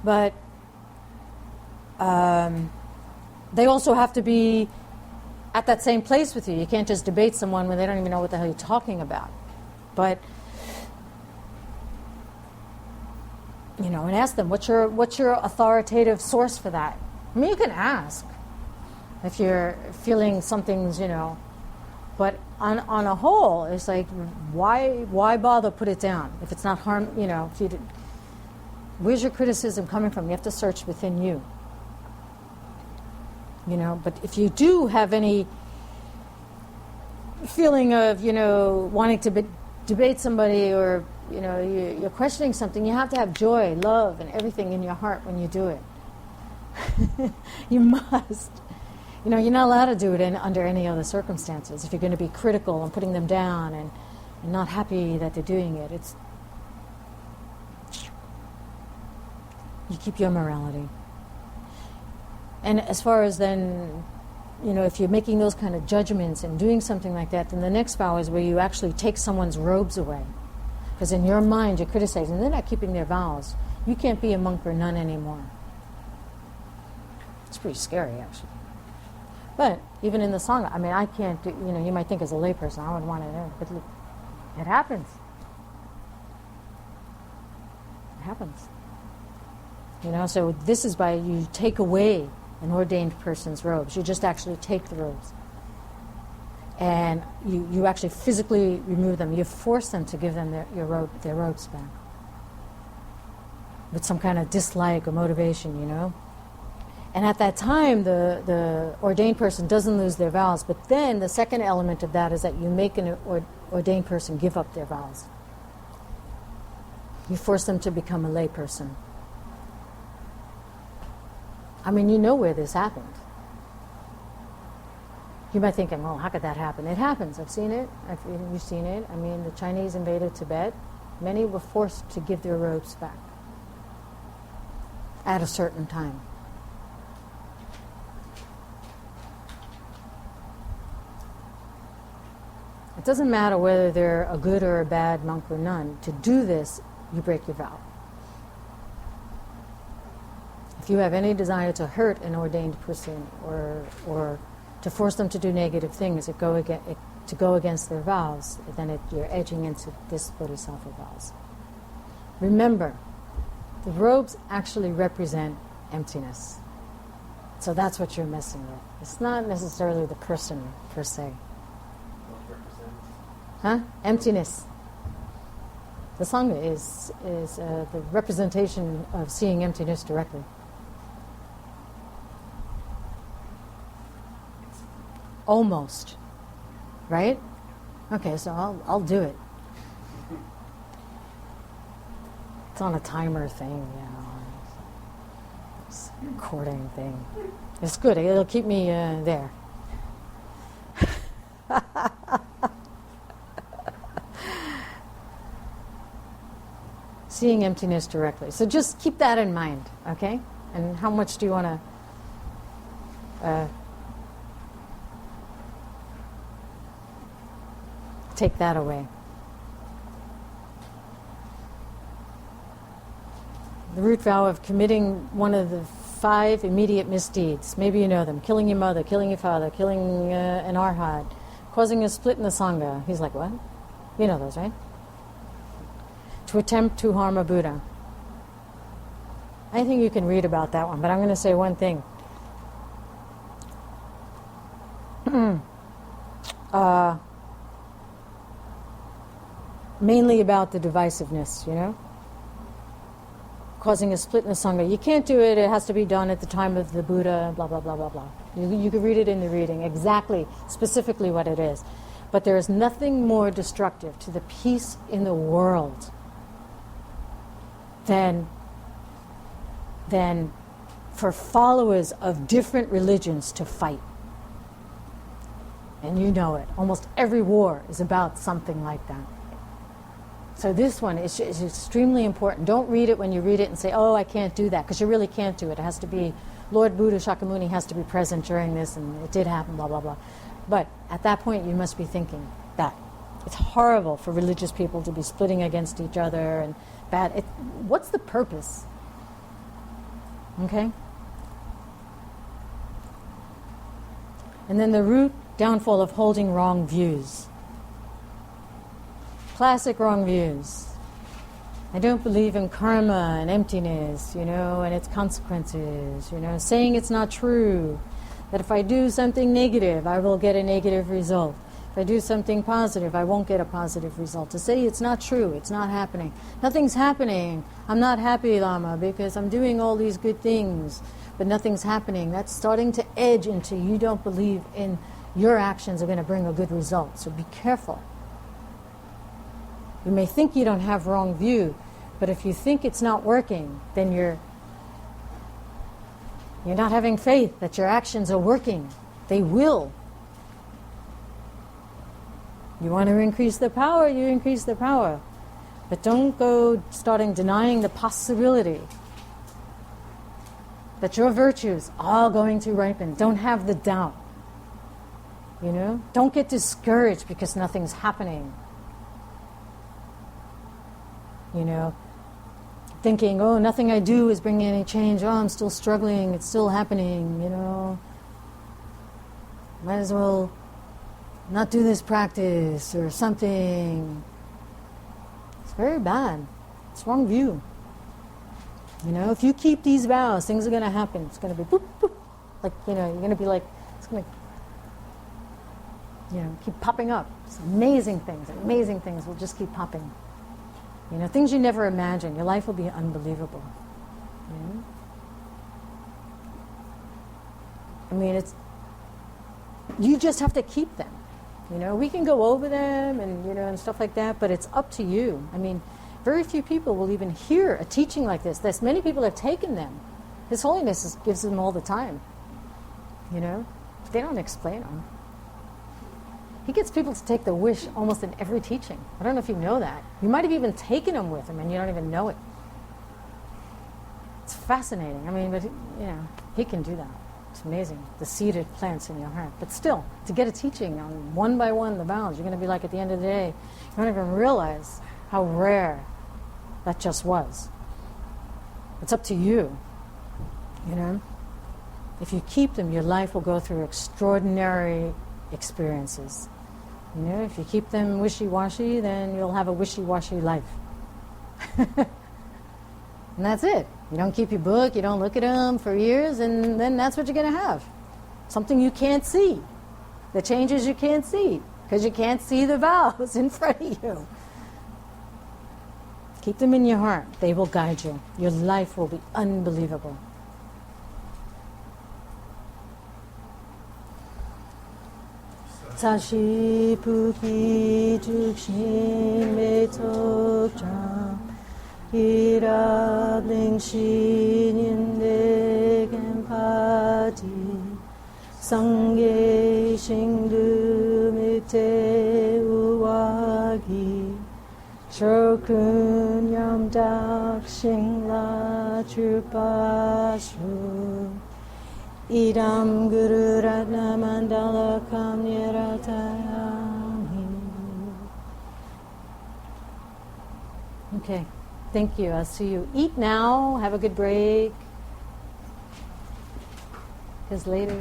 A: But they also have to be at that same place with you. You can't just debate someone when they don't even know what the hell you're talking about. But and ask them, what's your authoritative source for that? I mean, you can ask if you're feeling something's, but on a whole, it's like, why bother put it down if it's not harm, if you where's your criticism coming from? You have to search within you. But if you do have any feeling of, wanting to debate somebody or, you're questioning something, you have to have joy, love, and everything in your heart when you do it. You must. You're not allowed to do it under any other circumstances. If you're going to be critical and putting them down and not happy that they're doing it, you keep your morality. And as far as then, if you're making those kind of judgments and doing something like that, then the next vow is where you actually take someone's robes away. Because in your mind, you're criticizing. They're not keeping their vows. You can't be a monk or nun anymore. It's pretty scary, actually. But even in the Sangha, I mean, I can't do, you might think as a layperson, I wouldn't want to do, but it happens. It happens. So this is by you take away an ordained person's robes. You just actually take the robes. And you actually physically remove them. You force them to give them their robes back. With some kind of dislike or motivation, And at that time, the ordained person doesn't lose their vows. But then the second element of that is that you make an ordained person give up their vows. You force them to become a lay person. I mean, you know where this happened. You might think, well, how could that happen? It happens. I've seen it. You've seen it. I mean, the Chinese invaded Tibet. Many were forced to give their robes back at a certain time. It doesn't matter whether they're a good or a bad monk or nun. To do this, you break your vow. If you have any desire to hurt an ordained person or to force them to do negative things to go against their vows, then you're edging into this Bodhisattva vows. Remember, the robes actually represent emptiness. So that's what you're messing with. It's not necessarily the person per se. Huh? Emptiness. The Sangha is the representation of seeing emptiness directly. Almost. Right? Okay, so I'll do it. It's on a timer thing, It's a recording thing. It's good. It'll keep me there. Seeing emptiness directly. So just keep that in mind, okay? And how much do you want to take that away? The root vow of committing one of the 5 immediate misdeeds. Maybe you know them. Killing your mother, killing your father, killing an arhat, causing a split in the Sangha. He's like, what? You know those, right? To attempt to harm a Buddha. I think you can read about that one, but I'm going to say one thing. Mainly about the divisiveness, causing a split in the Sangha. You can't do it. It has to be done at the time of the Buddha, blah, blah, blah, blah, blah. You can read it in the reading, exactly, specifically what it is. But there is nothing more destructive to the peace in the world than for followers of different religions to fight. And you know it. Almost every war is about something like that. So this one is extremely important. Don't read it when you read it and say, oh, I can't do that, because you really can't do it. It has to be, Lord Buddha Shakyamuni has to be present during this, and it did happen, blah, blah, blah. But at that point, you must be thinking that it's horrible for religious people to be splitting against each other and bad. What's the purpose? Okay? And then the root downfall of holding wrong views. Classic wrong views. I don't believe in karma and emptiness, and its consequences, saying it's not true, that if I do something negative, I will get a negative result. If I do something positive, I won't get a positive result. To say it's not true, it's not happening. Nothing's happening. I'm not happy, Lama, because I'm doing all these good things, but nothing's happening. That's starting to edge into you don't believe in your actions are going to bring a good result. So be careful. You may think you don't have wrong view, but if you think it's not working, then you're not having faith that your actions are working. They will. You want to increase the power, you increase the power. But don't go starting denying the possibility that your virtues are going to ripen. Don't have the doubt. Don't get discouraged because nothing's happening. Thinking, oh, nothing I do is bringing any change. Oh, I'm still struggling. It's still happening, Might as well not do this practice or something. It's very bad. It's wrong view. If you keep these vows, things are going to happen. It's going to be boop, boop. Like, you're going to be like, it's going to, keep popping up. It's amazing things will just keep popping. Things you never imagined. Your life will be unbelievable. You just have to keep them. We can go over them and, and stuff like that, but it's up to you. Very few people will even hear a teaching like this. Many people have taken them. His Holiness gives them all the time. They don't explain them. He gets people to take the wish almost in every teaching. I don't know if you know that. You might have even taken them with him and you don't even know it. It's fascinating. But he can do that. It's amazing. The seeded plants in your heart. But still, to get a teaching on one by one the vows, you're going to be like at the end of the day, you don't even realize how rare that just was. It's up to you. If you keep them, your life will go through extraordinary experiences. If you keep them wishy-washy, then you'll have a wishy-washy life. And that's it. You don't keep your book, you don't look at them for years, and then that's what you're going to have. Something you can't see. The changes you can't see, because you can't see the vows in front of you. Keep them in your heart. They will guide you. Your life will be unbelievable. Sashi puki jukshin metokja irabling shinin degen pati sangye shingdu mite uwagi shokun yam dak shingla chupashu Idam Guru Ratna Mandala Kamniratayami. Okay, thank you. I'll see you. Eat now. Have a good break. Because later,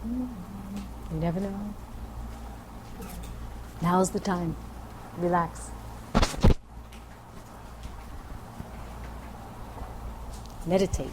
A: you never know. Now's the time. Relax. Meditate.